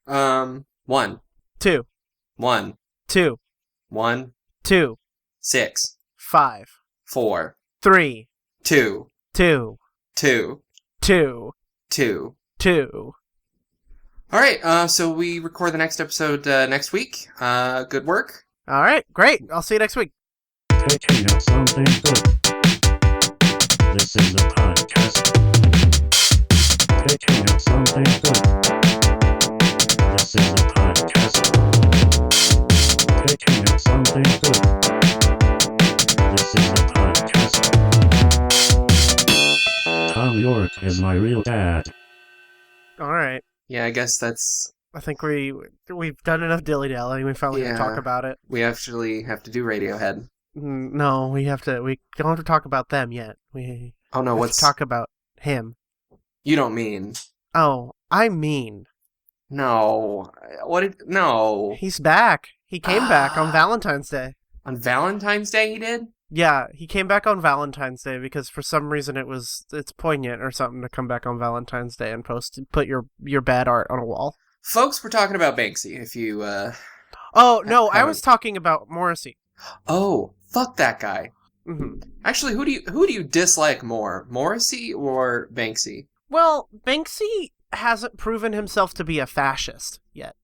1, 2, 1, 2, 1, 2, 6, 5, 4, 3, 2, 2, 2, 2, 2. 2. All right, so we record the next episode next week. Good work. All right, great. I'll see you next week. Picking up something good. This is a podcast. Picking up something good. This is a podcast. Picking up something good. This is a podcast. Thom Yorke is my real dad. All right. Yeah, I guess that's... I think we've done enough dilly-dallying. We finally have to talk about it. We actually have to do Radiohead. No, we don't have to talk about them yet. We have to talk about him. You don't mean... Oh, I mean... No. No. He's back. He came back on Valentine's Day. On Valentine's Day he did? Yeah, he came back on Valentine's Day because for some reason it's poignant or something to come back on Valentine's Day and put your bad art on a wall. Folks, we're talking about Banksy, if you, Oh, no, I was talking about Morrissey. Oh, fuck that guy. Mm-hmm. Actually, who do you dislike more, Morrissey or Banksy? Well, Banksy hasn't proven himself to be a fascist yet.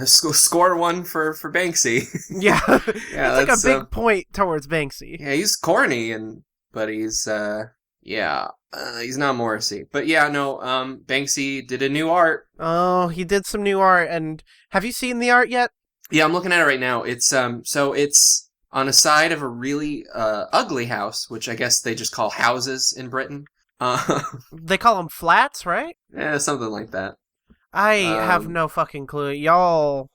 Score one for Banksy. Yeah, Yeah, it's like a big point towards Banksy. Yeah, he's corny, but he's he's not Morrissey. But yeah, no, Banksy did a new art. Oh, he did some new art, and have you seen the art yet? Yeah, I'm looking at it right now. It's so it's on a side of a really ugly house, which I guess they just call houses in Britain. They call them flats, right? Yeah, something like that. I have no fucking clue. Y'all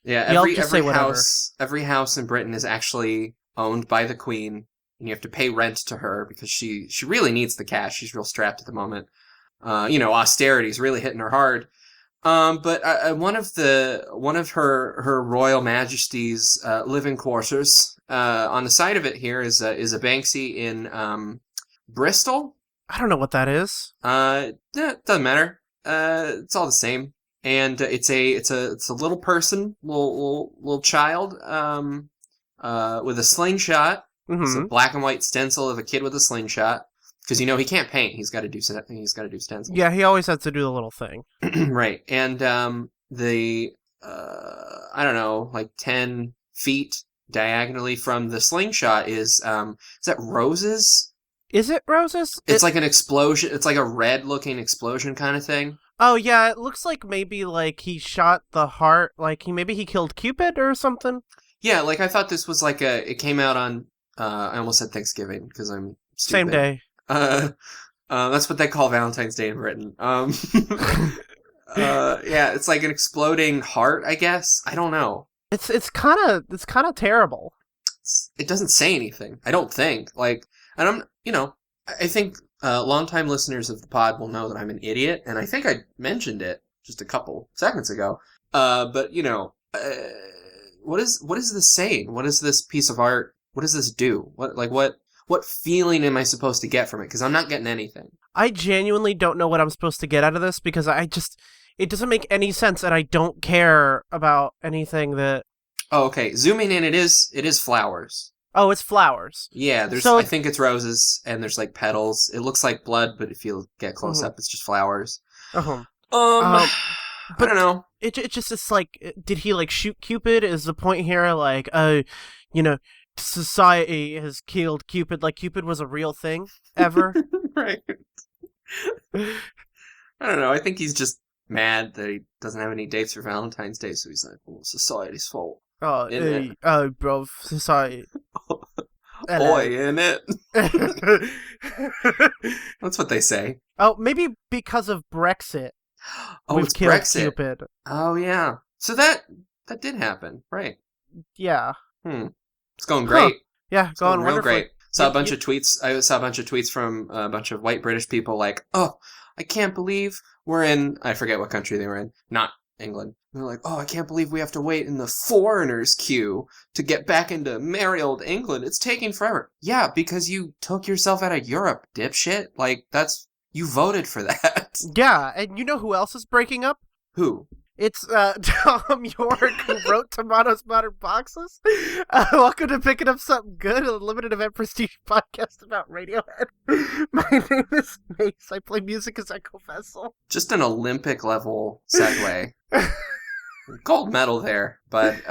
just say whatever. Every house in Britain is actually owned by the Queen, and you have to pay rent to her because she really needs the cash. She's real strapped at the moment. Austerity's really hitting her hard. But one of her Royal Majesty's living quarters on the side of it here is a Banksy in Bristol. I don't know what that is. It doesn't matter. It's all the same, and it's a little person, little child, with a slingshot. Mm-hmm. It's a black and white stencil of a kid with a slingshot, because he can't paint. He's got to do stencils. Yeah, he always has to do the little thing. Right, and the I don't know, like 10 feet diagonally from the slingshot is that roses? Is it roses? It's like an explosion. It's like a red-looking explosion kind of thing. Oh, yeah, it looks like maybe like he shot the heart, like maybe he killed Cupid or something. Yeah, like I thought this was like it came out on, I almost said Thanksgiving because I'm stupid. Same day. That's what they call Valentine's Day in Britain. Yeah, it's like an exploding heart, I guess. I don't know. It's kind of terrible. It doesn't say anything, I don't think. And I think longtime listeners of the pod will know that I'm an idiot, and I think I mentioned it just a couple seconds ago. But what is this saying? What is this piece of art? What does this do? What feeling am I supposed to get from it? Because I'm not getting anything. I genuinely don't know what I'm supposed to get out of this because it doesn't make any sense, and I don't care about anything that. Oh, okay. Zooming in, it is flowers. Oh, it's flowers. Yeah, I think it's roses, and there's like petals. It looks like blood, but if you get close up, it's just flowers. Uh-huh. But I don't know. It's like, did he like shoot Cupid? Is the point here like, society has killed Cupid? Like Cupid was a real thing ever? Right. I don't know. I think he's just mad that he doesn't have any dates for Valentine's Day, so he's like, well, society's fault. Oh, bro, society. Boy, in it. That's what they say. Oh, maybe because of Brexit. Oh, we've it's killed Brexit. Cupid. Oh, yeah. So that did happen, right? Yeah. It's going great. Huh. Yeah, it's going real wonderfully. great. Saw a bunch of tweets. I saw a bunch of tweets from a bunch of white British people like, "Oh, I can't believe we're in." I forget what country they were in. Not England. And they're like, "Oh, I can't believe we have to wait in the foreigners queue to get back into merry old England. It's taking forever." Yeah, because you took yourself out of Europe, dipshit. Like you voted for that. Yeah, and you know who else is breaking up? Who? It's Thom Yorke who wrote Tomatoes Modern Boxes. Welcome to Picking Up Something Good, a limited event prestige podcast about Radiohead. My name is Mace. I play music as Echo Vessel. Just an Olympic level segue. Gold medal there. But, this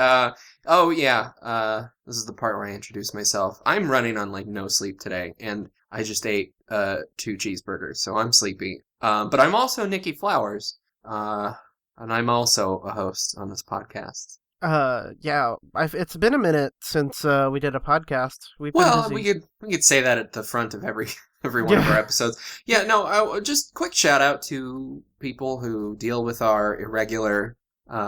is the part where I introduce myself. I'm running on, no sleep today, and I just ate 2 cheeseburgers, so I'm sleepy. But I'm also Nicky Flowers, and I'm also a host on this podcast. It's been a minute since we did a podcast. We've been busy. we could say that at the front of every one of our episodes. Yeah, no, just quick shout out to people who deal with our irregular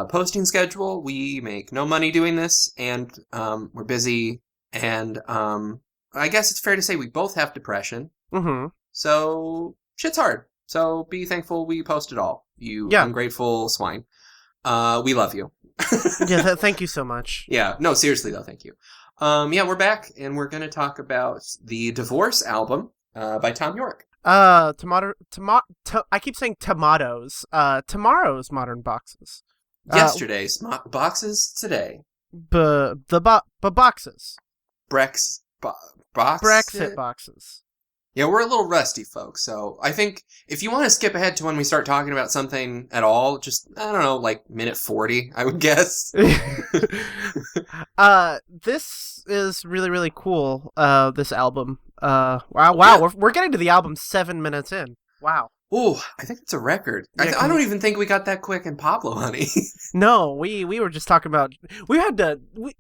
posting schedule. We make no money doing this, and we're busy, and I guess it's fair to say we both have depression. Mm-hmm. So shit's hard. So be thankful we post it all. You ungrateful swine. We love you. Thank you so much. Yeah, no, seriously though, thank you. We're back, and we're going to talk about the Divorce album by Thom Yorke. I keep saying tomatoes. Tomorrow's Modern Boxes. Yesterday's boxes today. Boxes. Brexit boxes. Yeah, we're a little rusty, folks, so I think if you want to skip ahead to when we start talking about something at all, just, I don't know, minute 40, I would guess. This is really, really cool, this album. Wow, yeah. We're getting to the album 7 minutes in. Wow. Ooh, I think it's a record. Yeah, I don't even think we got that quick in Pablo Honey. No, we were just talking about...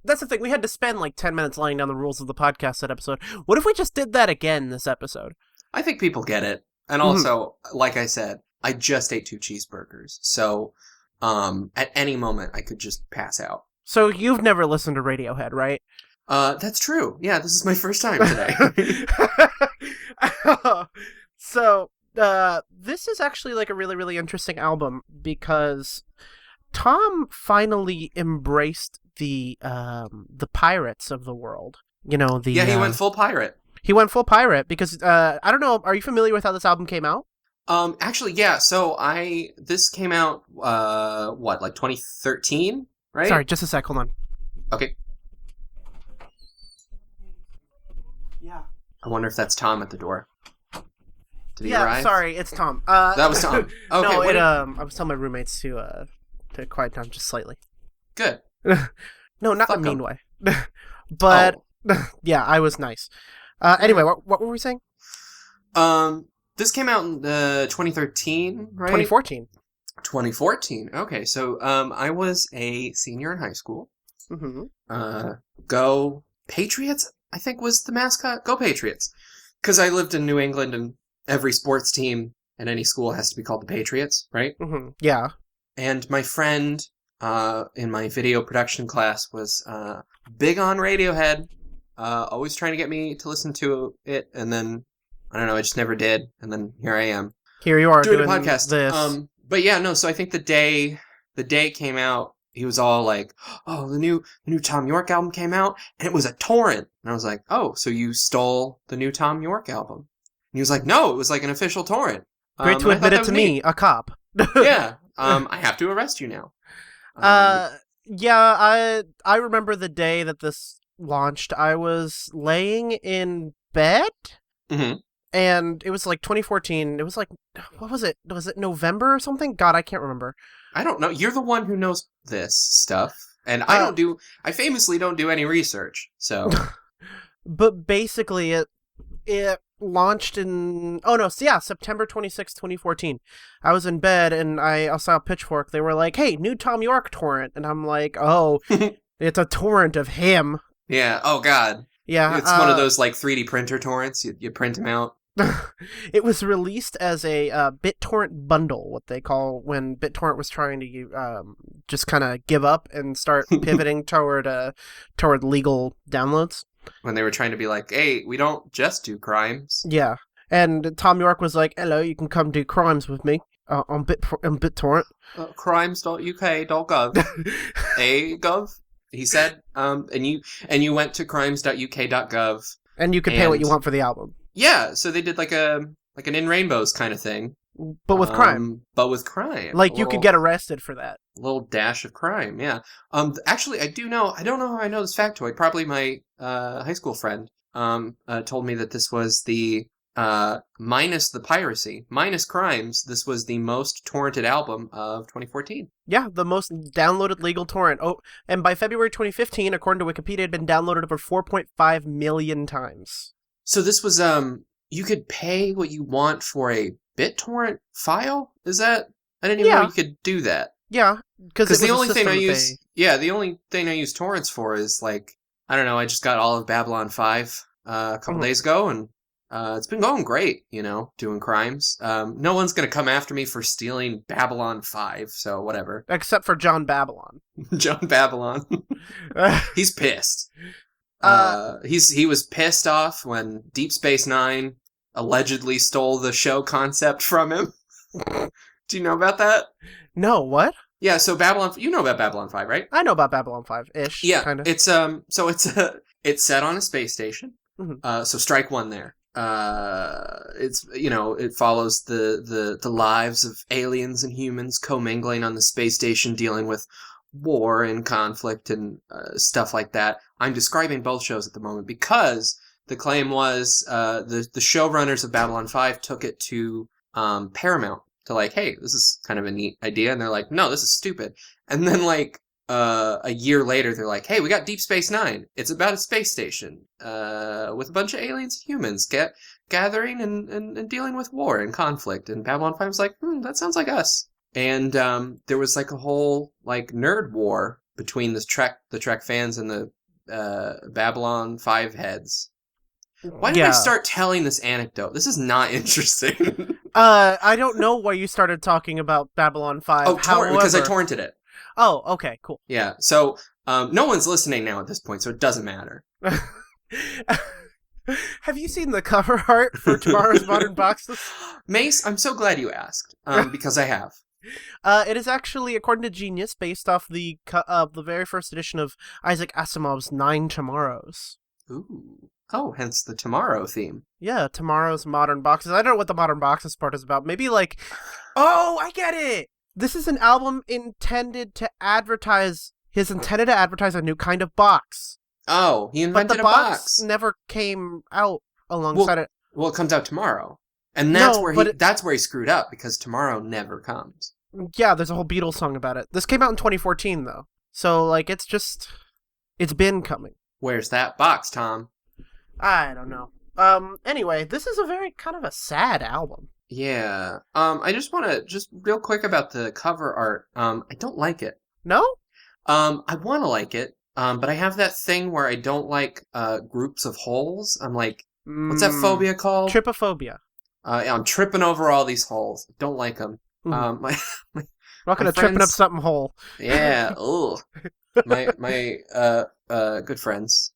that's the thing, we had to spend 10 minutes laying down the rules of the podcast that episode. What if we just did that again this episode? I think people get it. And also, like I said, I just ate 2 cheeseburgers. So, at any moment, I could just pass out. So you've never listened to Radiohead, right? That's true. Yeah, this is my first time today. So... this is actually a really, really interesting album because Thom finally embraced the pirates of the world. He went full pirate. He went full pirate because I don't know. Are you familiar with how this album came out? Actually, yeah. So this came out 2013, right? Sorry, just a sec. Hold on. Okay. Yeah. I wonder if that's Tom at the door. Did he arrive? Sorry, it's Tom. That was Tom. Okay. No, I was telling my roommates to quiet down just slightly. Good. No, not in a mean way. But yeah, I was nice. Anyway, what were we saying? This came out in 2013, right? 2014. 2014. Okay, so I was a senior in high school. Mm-hmm. Go Patriots, I think was the mascot. Go Patriots. Because I lived in New England, and every sports team at any school has to be called the Patriots, right? Mm-hmm. Yeah. And my friend in my video production class was big on Radiohead, always trying to get me to listen to it, and then, I don't know, I just never did, and then here I am. Here you are doing a podcast. This. But yeah, no, so I think the day it came out, he was all like, oh, the new Thom Yorke album came out, and it was a torrent. And I was like, oh, so you stole the new Thom Yorke album? And he was like, no, it was an official torrent. Great to admit it to me, a cop. Yeah, I have to arrest you now. Yeah, I remember the day that this launched. I was laying in bed, and it was 2014. It was what was it? Was it November or something? God, I can't remember. I don't know. You're the one who knows this stuff, and I famously don't do any research, so. But basically, it launched in September 26, 2014. I was in bed and I saw Pitchfork. They were like, hey, new Thom Yorke torrent, and I'm like, oh, it's a torrent of him. Yeah. Oh God. Yeah. It's one of those 3D printer torrents. You print them out. It was released as a BitTorrent bundle, what they call when BitTorrent was trying to just kind of give up and start pivoting toward legal downloads. When they were trying to be like, hey, we don't just do crimes. Yeah. And Thom Yorke was like, hello, you can come do crimes with me on BitTorrent. Crimes.uk.gov. gov, he said. And you went to crimes.uk.gov. And you could pay what you want for the album. Yeah, so they did an In Rainbows kind of thing. But with crime. But with crime. Like, you could get arrested for that. Little dash of crime, yeah. Actually, I don't know how I know this factoid. Probably my high school friend told me that this was the minus the piracy, minus crimes, this was the most torrented album of 2014. Yeah, the most downloaded legal torrent. Oh, and by February 2015, according to Wikipedia, it had been downloaded over 4.5 million times. So this was you could pay what you want for a BitTorrent file? Is that? I didn't even know you could do that. Yeah, because the only thing I use, the only thing I use torrents for is like, I don't know, I just got all of Babylon 5 a couple days ago, and it's been going great, doing crimes. No one's gonna come after me for stealing Babylon 5, so whatever. Except for John Babylon. John Babylon. He's pissed. He was pissed off when Deep Space Nine allegedly stole the show concept from him. Do you know about that? No, what? Yeah, so Babylon, you know about Babylon 5, right? I know about Babylon 5-ish. Yeah, kind of. It's it's set on a space station. Mm-hmm. So strike one there. It follows the lives of aliens and humans commingling on the space station, dealing with war and conflict and stuff like that. I'm describing both shows at the moment because the claim was the showrunners of Babylon 5 took it to Paramount to like, hey, this is kind of a neat idea, and they're like, no, this is stupid. And then like a year later, they're like, hey, we got Deep Space Nine. It's about a space station with a bunch of aliens and humans gathering and dealing with war and conflict. And Babylon 5 was like, that sounds like us. And there was like a whole like nerd war between the Trek fans and the Babylon 5 heads. Why did I start telling this anecdote? This is not interesting. I don't know why you started talking about Babylon 5. Because I torrented it. Oh, okay, cool. Yeah, so no one's listening now at this point, so it doesn't matter. Have you seen the cover art for tomorrow's Modern Boxes? Mace, I'm so glad you asked, because I have. It is actually, according to Genius, based off the very first edition of Isaac Asimov's 9 Tomorrows. Ooh. Oh, hence the tomorrow theme. Yeah, tomorrow's Modern Boxes. I don't know what the Modern Boxes part is about. Maybe like, oh, I get it! This is an album intended to advertise a new kind of box. Oh, he invented a box. Never came out alongside it. Well, it comes out tomorrow. And that's where he screwed up, because tomorrow never comes. Yeah, there's a whole Beatles song about it. This came out in 2014, though. So, like, it's been coming. Where's that box, Tom? I don't know. Anyway, this is a very kind of a sad album. Yeah. I just want to, just real quick about the cover art. I don't like it. No? I want to like it, but I have that thing where I don't like groups of holes. I'm like, what's that phobia called? Trypophobia. I'm tripping over all these holes. Don't like them. Not gonna tripping up something whole. Yeah. Ugh. my good friends.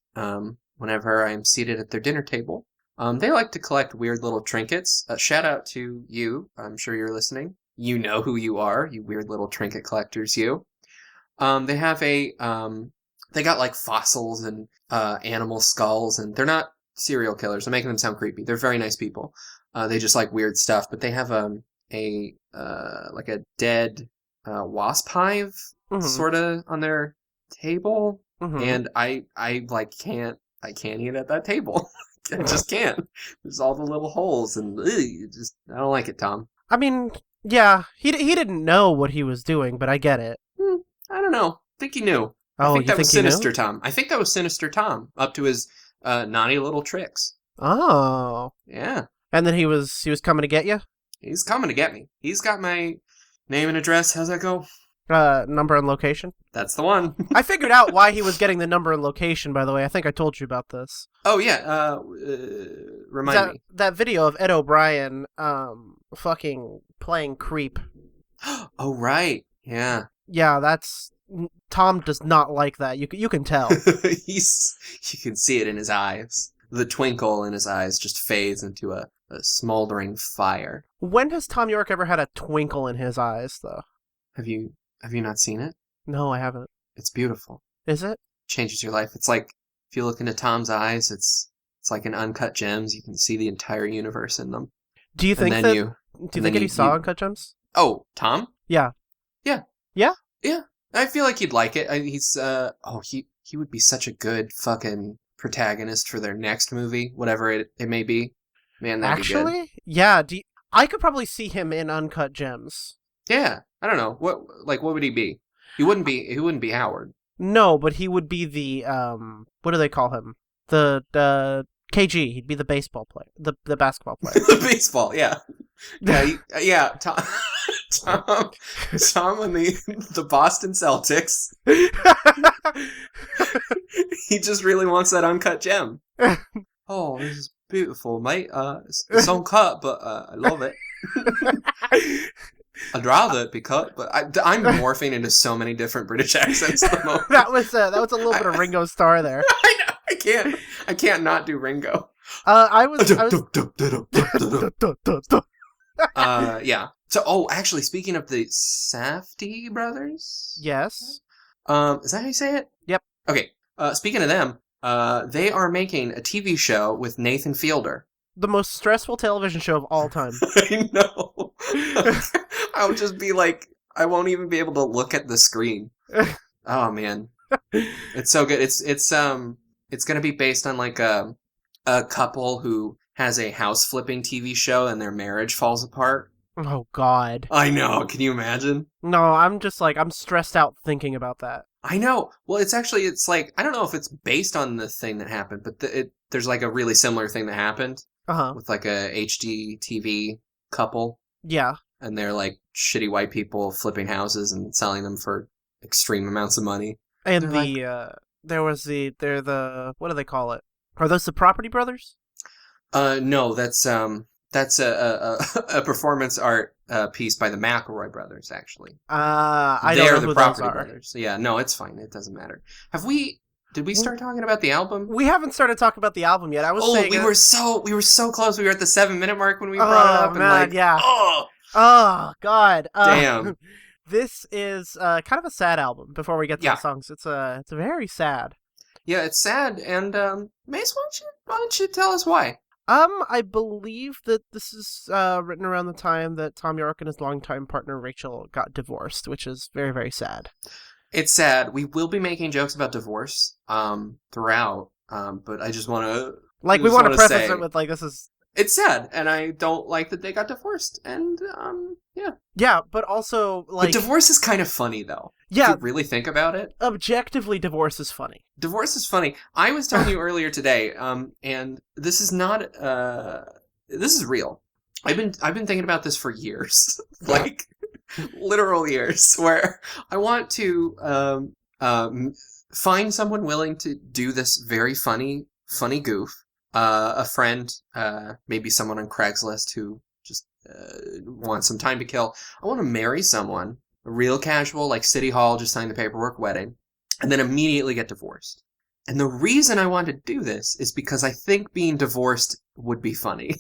Whenever I'm seated at their dinner table, they like to collect weird little trinkets. Shout out to you. I'm sure you're listening. You know who you are, you weird little trinket collectors, you. They have they got like fossils and animal skulls, and they're not serial killers. I'm making them sound creepy. They're very nice people. They just like weird stuff, but they have like a dead wasp hive sort of on their table, and I like can't eat at that table. I just can't. There's all the little holes, and I don't like it, Tom. I mean, yeah, he didn't know what he was doing, but I get it. I don't know. I think he knew. Oh, I think that was Sinister Tom. I think that was Sinister Tom, up to his naughty little tricks. Oh. Yeah. And then he was coming to get you? He's coming to get me. He's got my name and address. How's that go? Number and location? That's the one. I figured out why he was getting the number and location, by the way. I think I told you about this. Oh, yeah. Remind me. That video of Ed O'Brien fucking playing creep. Oh, right. Yeah. Yeah, Tom does not like that. You can tell. You can see it in his eyes. The twinkle in his eyes just fades into a smoldering fire. When has Thom Yorke ever had a twinkle in his eyes, though? Have you not seen it? No, I haven't. It's beautiful. Is it? Changes your life. It's like, if you look into Tom's eyes, it's like an uncut gems. You can see the entire universe in them. Do you think then that? you Do you think he saw Uncut Gems? Oh, Tom? Yeah. Yeah. Yeah? Yeah. I feel like he'd like it. He would be such a good fucking protagonist for their next movie, whatever it may be. Man, that'd be good. Actually, yeah. I could probably see him in Uncut Gems. Yeah. I don't know. What would he be? He wouldn't be Howard. No, but he would be the what do they call him? The KG. He'd be the baseball player, the basketball player. The baseball, yeah. Yeah, Tom on the Boston Celtics. He just really wants that uncut gem. Oh, this is beautiful, mate. It's uncut, but I love it. I'd rather it be cut, but I'm morphing into so many different British accents at the moment. that was a little bit of Ringo Starr there. I know. I can't not do Ringo. Yeah. So, actually, speaking of the Safdie brothers, Yes. Is that how you say it? Yep. Okay. Speaking of them, they are making a TV show with Nathan Fielder. The most stressful television show of all time. I know. I'll just be like, I won't even be able to look at the screen. Oh man, it's so good. It's going to be based on like a couple who has a house flipping TV show and their marriage falls apart. Oh God. I know. Can you imagine? No, I'm just like, I'm stressed out thinking about that. I know. Well, it's like, I don't know if it's based on the thing that happened, but there's like a really similar thing that happened with like a HD TV couple. Yeah. And they're like shitty white people flipping houses and selling them for extreme amounts of money. And they're the, what do they call it? Are those the Property Brothers? No, that's a performance art piece by the McElroy brothers, actually. I don't know who the Property those are. Brothers. Yeah, no, it's fine. It doesn't matter. Did we start talking about the album? We haven't started talking about the album yet. I was saying we were so close. We were at the 7-minute mark when we brought it up. Man, and yeah. Oh God. damn. This is kind of a sad album. Before we get to the songs, it's very sad. Yeah, it's sad. And Mace, why don't you tell us why? I believe that this is written around the time that Thom Yorke and his longtime partner Rachel got divorced, which is very, very sad. It's sad. We will be making jokes about divorce throughout, but I just want to we want to preface it with this is. It's sad, and I don't like that they got divorced, and yeah. Yeah, but also But divorce is kind of funny though. Yeah, if you really think about it. Objectively, divorce is funny. Divorce is funny. I was telling you earlier today, and this is not this is real. I've been thinking about this for years, like literal years, where I want to find someone willing to do this very funny goof. A friend, maybe someone on Craigslist who just wants some time to kill. I want to marry someone, a real casual, like City Hall, just sign the paperwork wedding, and then immediately get divorced. And the reason I want to do this is because I think being divorced would be funny.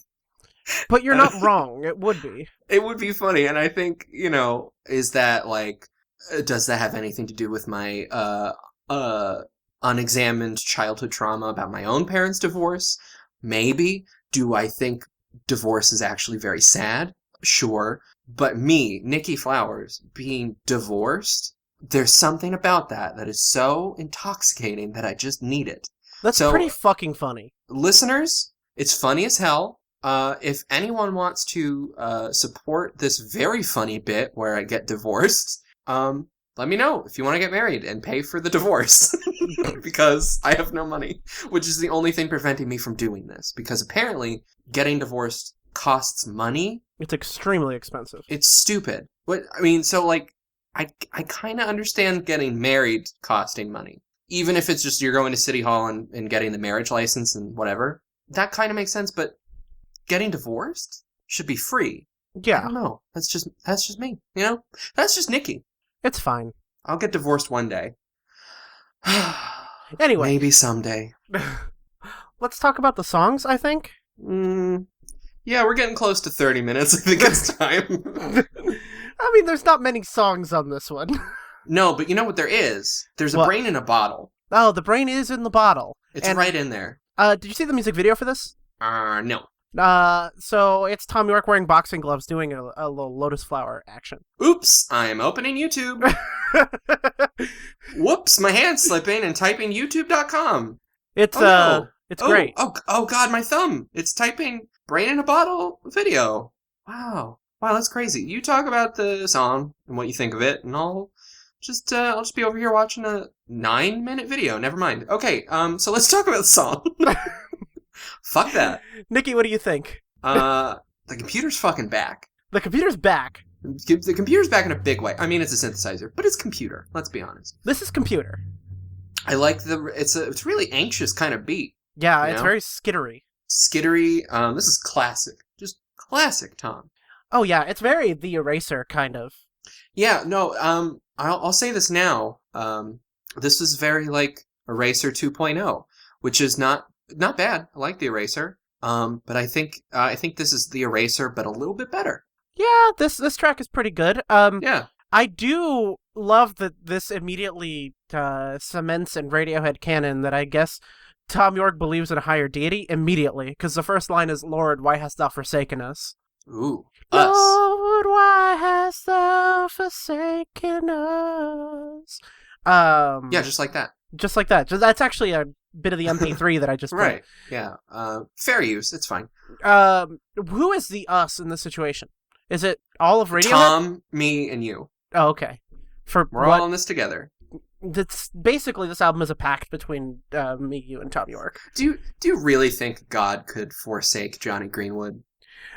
But you're not wrong. It would be. It would be funny, and I think, is that, does that have anything to do with my, unexamined childhood trauma about my own parents' divorce? Maybe. Do I think divorce is actually very sad? Sure. But me, Nicky Flowers, being divorced, there's something about that is so intoxicating that I just need it. That's pretty fucking funny. Listeners, it's funny as hell. If anyone wants to support this very funny bit where I get divorced, let me know if you want to get married and pay for the divorce. Because I have no money, which is the only thing preventing me from doing this. Because apparently getting divorced costs money. It's extremely expensive. It's stupid. But I mean, so I kind of understand getting married costing money. Even if it's just you're going to City Hall and getting the marriage license and whatever. That kind of makes sense, but getting divorced should be free. Yeah. I don't know. That's just me, That's just Nicky. It's fine. I'll get divorced one day. Anyway. Maybe someday. Let's talk about the songs, I think. Yeah, we're getting close to 30 minutes. I think it's time. I mean, there's not many songs on this one. No, but you know what there is? There's What? a brain in a bottle. Oh, the brain is in the bottle. It's right in there. Did you see the music video for this? No. So it's Thom Yorke wearing boxing gloves doing a little lotus flower action. Oops, I'm opening YouTube. Whoops, my hand's slipping and typing youtube.com. It's Oh, no. it's great. Oh God, my thumb. It's typing brain in a bottle video. Wow, that's crazy. You talk about the song and what you think of it, and I'll just be over here watching a 9-minute video. Never mind. Okay, so let's talk about the song. Fuck that. Nikki, what do you think? The computer's fucking back. The computer's back. The computer's back in a big way. I mean, it's a synthesizer, but it's computer. Let's be honest. This is computer. I like it's really anxious kind of beat. Yeah, You it's know? very skittery. Skittery. This is classic. Just classic Thom. Oh yeah, it's very The Eraser kind of. Yeah, no, I'll say this now. This is very like Eraser 2.0, which is not bad. I like the Eraser. But I think this is the Eraser, but a little bit better. Yeah, this track is pretty good. Yeah. I do love that this immediately cements in Radiohead canon that I guess Thom Yorke believes in a higher deity immediately, because the first line is, "Lord, why hast thou forsaken us?" Ooh, us. Lord, why hast thou forsaken us? Yeah, just like that. Just like that. That's actually a bit of the MP3 that I just put. Right. Yeah. Fair use. It's fine. Who is the us in this situation? Is it all of Radiohead? Tom, me, and you. Oh, okay. For We're what? all in this together. It's basically this album is a pact between me, you, and Thom Yorke. Do you really think God could forsake Johnny Greenwood?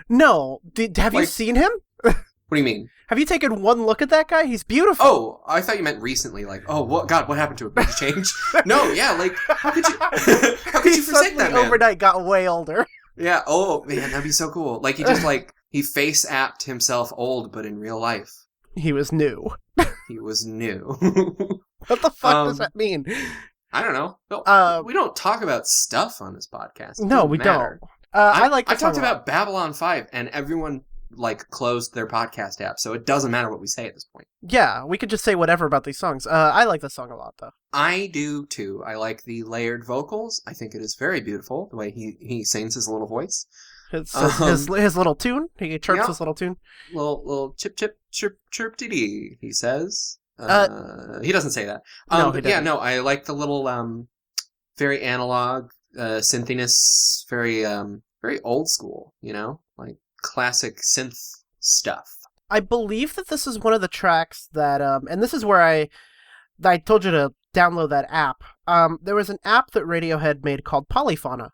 No, have you Like- seen him? What do you mean? Have you taken one look at that guy? He's beautiful. Oh, I thought you meant recently. Like, oh, what happened to him? Did he change? No, yeah, like, how could you, He forsake suddenly that man? overnight got way older. Yeah. Oh man, that'd be so cool. Like, he just he face apped himself old, but in real life, He was new. he was new. What the fuck does that mean? I don't know. No, we don't talk about stuff on this podcast. It No, doesn't we matter. don't. I like. I the song talked a lot. about Babylon 5, and everyone closed their podcast app, so it doesn't matter what we say at this point. Yeah, we could just say whatever about these songs. I like this song a lot, though. I do too. I like the layered vocals. I think it is very beautiful the way he sings his little voice. His little tune. He chirps Yeah. his little tune. Little chip chirp dee dee. He says. He doesn't say that. No, he but yeah, doesn't. no. I like the little very analog synthiness. Very old school. You know, like classic synth stuff. I believe that this is one of the tracks that, and this is where I told you to download that app. There was an app that Radiohead made called Polyphona.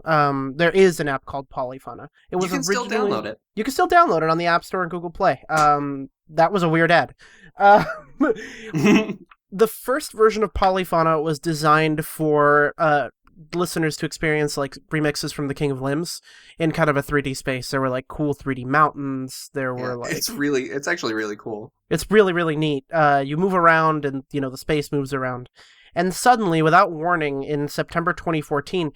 There is an app called Polyphona. It was You can still originally- download it. You can still download it on the App Store and Google Play. That was a weird ad. The first version of Polyphona was designed for listeners to experience like remixes from The King of Limbs in kind of a 3D space. There were like cool 3D mountains. There were like it's actually really cool. it's really, really neat. You move around and, the space moves around. And suddenly, without warning, in September 2014,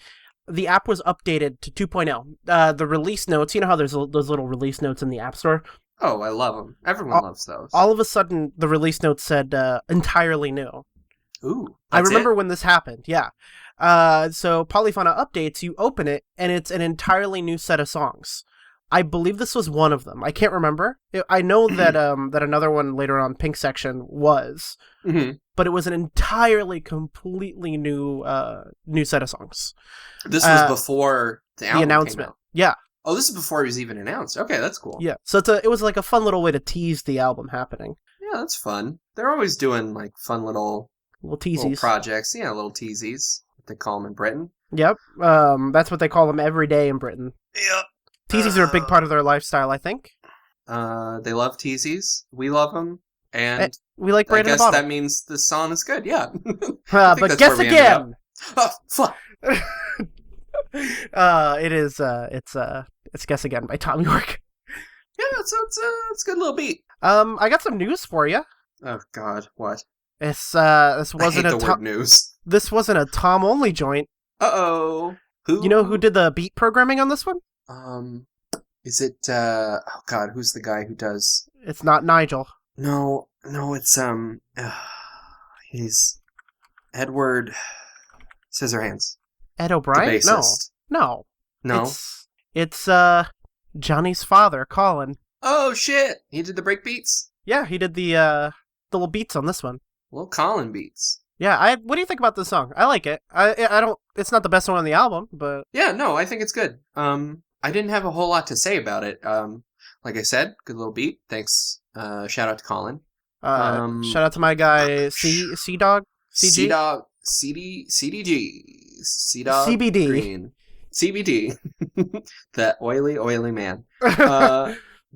the app was updated to 2.0. The release notes, you know how there's those little release notes in the App Store? Oh, I love them. Everyone loves those. All of a sudden, the release notes said entirely new. Ooh, I that's remember it? when this happened, yeah. So Polyphona updates, you open it, and it's an entirely new set of songs. I believe this was one of them. I can't remember. I know that that another one later on, Pink Section, was, Mhm. but it was an entirely, completely new set of songs. This was before the album The announcement, came out. yeah, Oh, this is before it was even announced. Okay, that's cool. yeah. So it was like a fun little way to tease the album happening. Yeah, that's fun. They're always doing like fun little Little teasies. projects. Yeah, little teasies. What they call them in Britain. Yep. That's what they call them every day in Britain. Yep. Teasies are a big part of their lifestyle, I think. They love teasies. We love them. And We like I Brain in a guess Bottle. that means the song is good. Yeah. But that's guess where we ended up. again. Oh, fuck. It's Guess Again by Thom Yorke. Yeah, it's a good little beat. I got some news for you. Oh God, what? This I wasn't hate a the word news. this wasn't a Tom only joint. Uh-oh. Who? You know who did the beat programming on this one? Is it? Oh God, who's the guy who does? It's not Nigel. No, it's he's Edward Scissorhands. Ed O'Brien? The bassist. No. No, It's Johnny's father, Colin. Oh shit! He did the break beats. Yeah, he did the little beats on this one. Little Colin beats. Yeah, what do you think about this song? I like it. I don't. It's not the best one on the album, but Yeah, no, I think it's good. I didn't have a whole lot to say about it. Like I said, good little beat. Thanks. Shout out to Colin. shout out to my guy C Dog CG Dog CDG Dog CBD Green CBD. That oily man.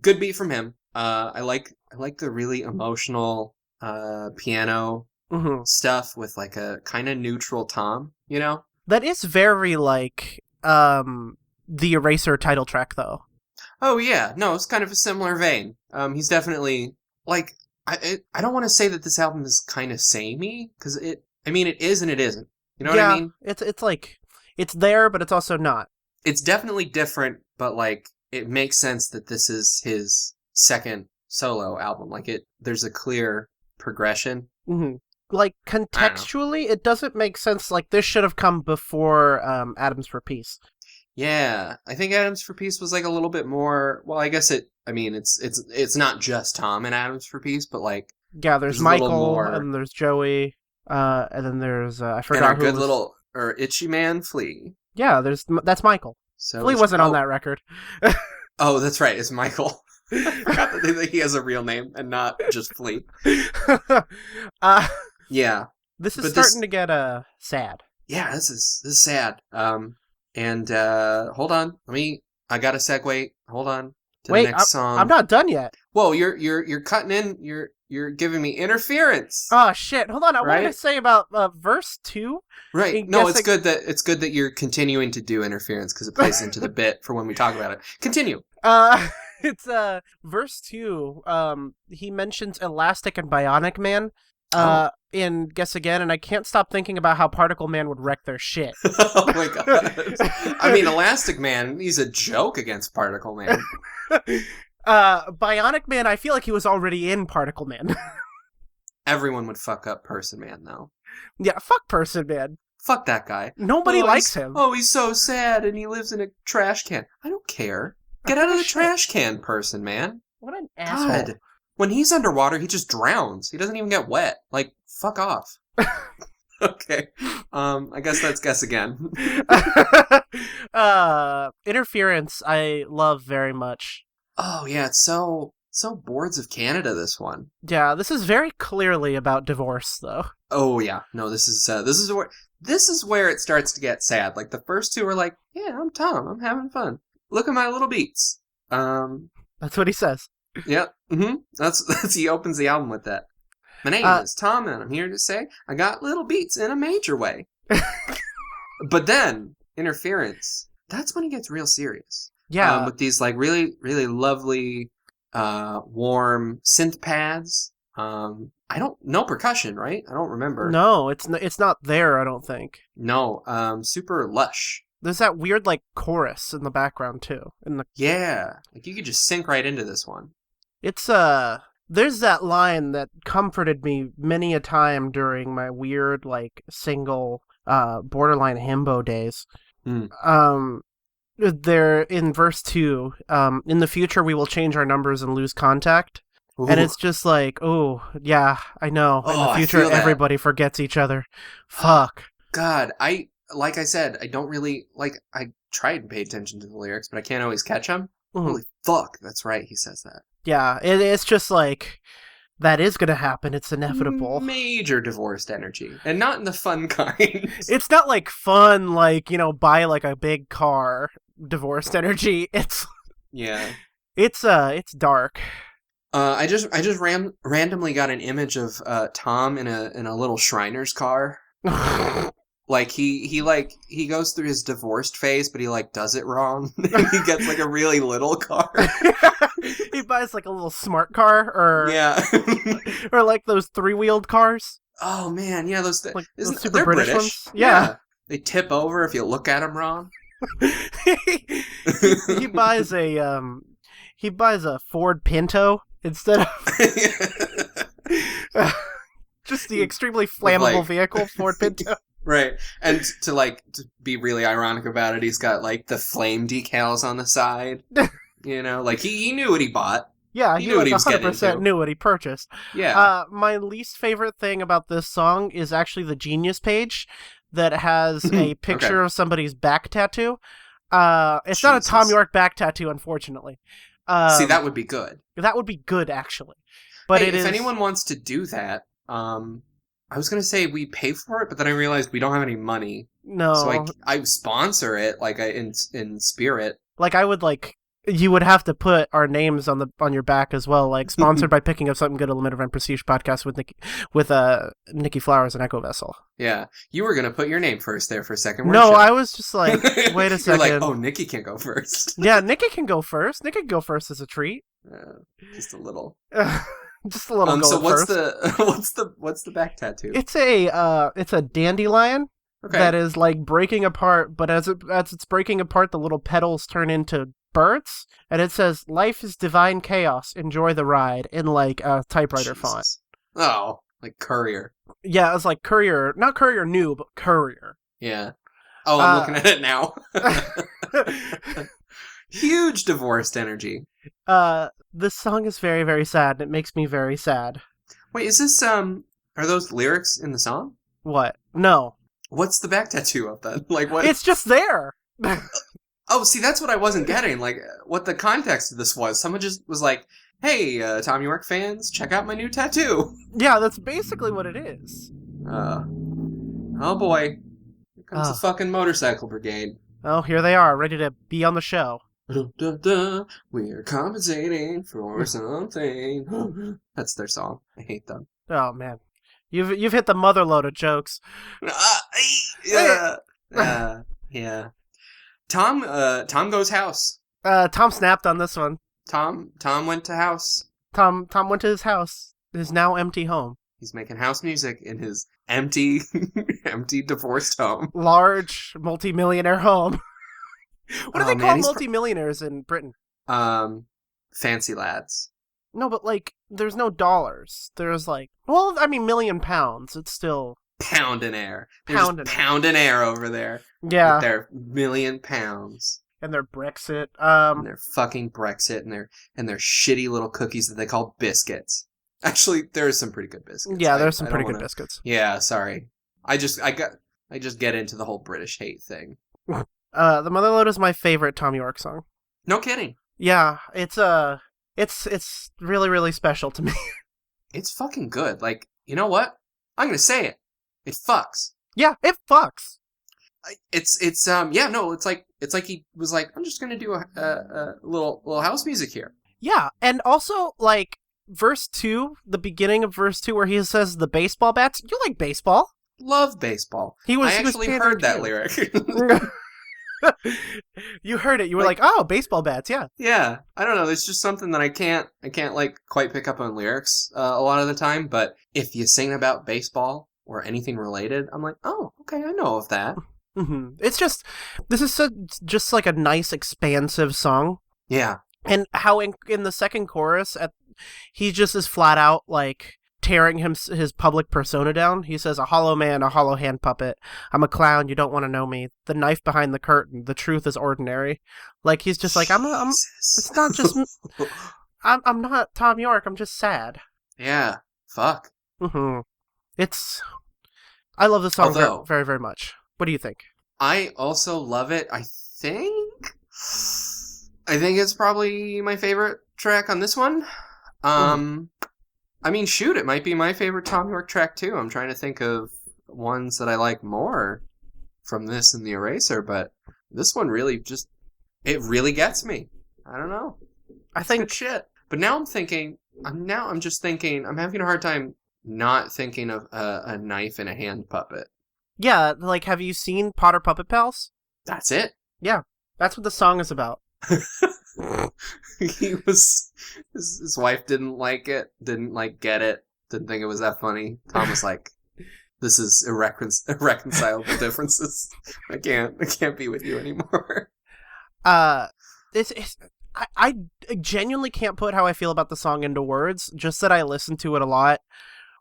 Good beat from him. I like the really emotional piano hmm stuff with like a kind of neutral tom, you know? That is very like the Eraser title track though. Oh yeah, no, it's kind of a similar vein. He's definitely like I don't want to say that this album is kind of samey because it is and it isn't. You know what I mean? It's like it's there, but it's also not. It's definitely different, but like it makes sense that this is his second solo album. Like there's a clear progression. Mm-hmm. Like contextually, it doesn't make sense. Like this should have come before Atoms for Peace. Yeah, I think Atoms for Peace was like a little bit more. Well, I guess it's not just Tom and Atoms for Peace, but like yeah, there's a little Michael more. and there's Joey, and then there's I And forgot our who good was... little itchy man Flea. Yeah, that's Michael. So Flea wasn't on that record. Oh, that's right. It's Michael. I forgot that he has a real name and not just Flea. Yeah. This is But starting to get sad. Yeah, this is sad. And hold on. I got a segue. Hold on to Wait, the next song. I'm not done yet. Whoa, you're cutting in. You're giving me interference. Oh shit! Hold on. I wanted Right? to say about verse 2. Right. No, it's good that you're continuing to do interference because it plays into the bit for when we talk about it. Continue. It's verse 2. He mentions Elastic and Bionic Man. In Guess Again, and I can't stop thinking about how Particle Man would wreck their shit. Oh my god. I mean, Elastic Man, he's a joke against Particle Man. Bionic Man, I feel like he was already in Particle Man. Everyone would fuck up Person Man, though. Yeah, fuck Person Man. Fuck that guy. Nobody likes him. Oh, he's so sad and he lives in a trash can. I don't care. Get out of the trash can, Person Man. What an asshole. God. When he's underwater, he just drowns. He doesn't even get wet. Like, fuck off. Okay. I guess that's Guess Again. Interference, I love very much. Oh, yeah, it's so Boards of Canada, this one. Yeah, this is very clearly about divorce, though. Oh, yeah. No, this is where it starts to get sad. Like, the first two are like, yeah, I'm Tom. I'm having fun. Look at my little beats. That's what he says. Yep. Mm-hmm. That's he opens the album with that. My name is Tom, and I'm here to say I got little beats in a major way. But then Interference. That's when he gets real serious. Yeah. With these like really really lovely, warm synth pads. No percussion, right? I don't remember. No, it's not there, I don't think. No. Super lush. There's that weird like chorus in the background too. Yeah, like you could just sink right into this one. It's there's that line that comforted me many a time during my weird like single borderline himbo days. There in verse 2, in the future we will change our numbers and lose contact. Ooh. And it's just like, oh yeah, I know. In the future everybody forgets each other. Fuck. God, like I said, I don't really I try to pay attention to the lyrics, but I can't always catch them. Mm-hmm. Holy fuck, that's right, he says that. Yeah, it's just like, that is going to happen. It's inevitable. Major divorced energy. And not in the fun kind. It's not like fun, like, buy like a big car divorced energy. Yeah. It's dark. I just randomly got an image of Tom in a little Shriner's car. Like he goes through his divorced phase, but he like does it wrong. He gets like a really little car. He buys like a little smart car, or yeah, or like those 3-wheeled cars. Oh man, yeah, those super British ones. Yeah, they tip over if you look at them wrong. he buys a Ford Pinto instead of just the extremely flammable vehicle Ford Pinto. Right. And to be really ironic about it, he's got like the flame decals on the side. Like he knew what he bought. Yeah, He he knew what like he was getting 100% into. knew what he purchased. Yeah. My least favorite thing about this song is actually the Genius page that has a picture Okay. of somebody's back tattoo. It's not a Thom Jesus. Yorke back tattoo, unfortunately. See, that would be good. That would be good, actually. But Hey, it if is... anyone wants to do that, I was gonna say we pay for it, but then I realized we don't have any money. No. So I sponsor it, in spirit. Like, I would, you would have to put our names on your back as well, like, sponsored by Picking Up Something Good, a limited run prestige podcast with Nicky Flowers and Echo Vessel. Yeah. You were gonna put your name first there for a second, weren't No, you? I was just like, wait a second. You're like, oh, Nicky can go first. Yeah, Nicky can go first. Nicky can go first as a treat. Just a little. Just a little. So what's first. what's the back tattoo? It's a dandelion Okay. that is like breaking apart, but as it's breaking apart, the little petals turn into birds, and it says "Life is divine chaos. Enjoy the ride" in like a typewriter font. Jesus. Oh, like Courier. Yeah, it's like Courier, not Courier New, but Courier. Yeah. Oh, I'm looking at it now. Huge divorced energy. This song is very, very sad, and it makes me very sad. Wait, is this are those lyrics in the song? What? No. What's the back tattoo of then? Like what? It's just there. Oh, see, that's what I wasn't getting. Like what the context of this was. Someone just was like, "Hey, Thom Yorke fans, check out my new tattoo." Yeah, that's basically what it is. Oh boy, here comes the fucking motorcycle brigade. Oh, here they are, ready to be on the show. We're compensating for something. That's their song. I hate them. Oh man, you've hit the mother load of jokes. Yeah. Tom goes house. Tom snapped on this one. Tom went to house. Tom went to his house, his now empty home. He's making house music in his empty divorced home. Large multi-millionaire home. What do they call he's multi-millionaires in Britain? Fancy lads. No, but there's no dollars. There's £1,000,000. It's still Pound in air. Pound in Pound in air over there. yeah. With their £1,000,000. And their Brexit. And their fucking Brexit and their shitty little cookies that they call biscuits. Actually, there's some pretty good biscuits. Yeah, there's some pretty good biscuits. Yeah, sorry. I just get into the whole British hate thing. The Motherlode is my favorite Thom Yorke song. No kidding. Yeah, it's really, really special to me. It's fucking good. Like, you know what? I'm gonna say it. It fucks. Yeah, it fucks. It's like he was like, I'm just gonna do a little house music here. Yeah, and also verse 2, the beginning of verse 2 where he says the baseball bats. You like baseball? Love baseball. I actually heard that lyric. You heard it. You were like, oh, baseball bats, yeah. Yeah. I don't know. There's just something that I can't quite pick up on lyrics a lot of the time. But if you sing about baseball or anything related, I'm like, oh, okay, I know of that. Mm-hmm. It's just, this is just like a nice, expansive song. Yeah. And how in the second chorus, he just is flat out tearing his public persona down. He says, a hollow man, a hollow hand puppet. I'm a clown, you don't want to know me. The knife behind the curtain, the truth is ordinary. He's just like, it's not just, I'm not Thom Yorke, I'm just sad. Yeah. Fuck. Mm-hmm. I love the song very, very, very much. What do you think? I also love it. I think it's probably my favorite track on this one. I mean, shoot, it might be my favorite Thom Yorke track, too. I'm trying to think of ones that I like more from this and The Eraser, but this one really it really gets me. I don't know. I think good shit. But now I'm having a hard time not thinking of a knife and a hand puppet. Yeah, have you seen Potter Puppet Pals? That's it. Yeah, that's what the song is about. His wife didn't like it, didn't get it, didn't think it was that funny. Tom was like, this is irreconcilable differences. I can't be with you anymore. I genuinely can't put how I feel about the song into words, just that I listen to it a lot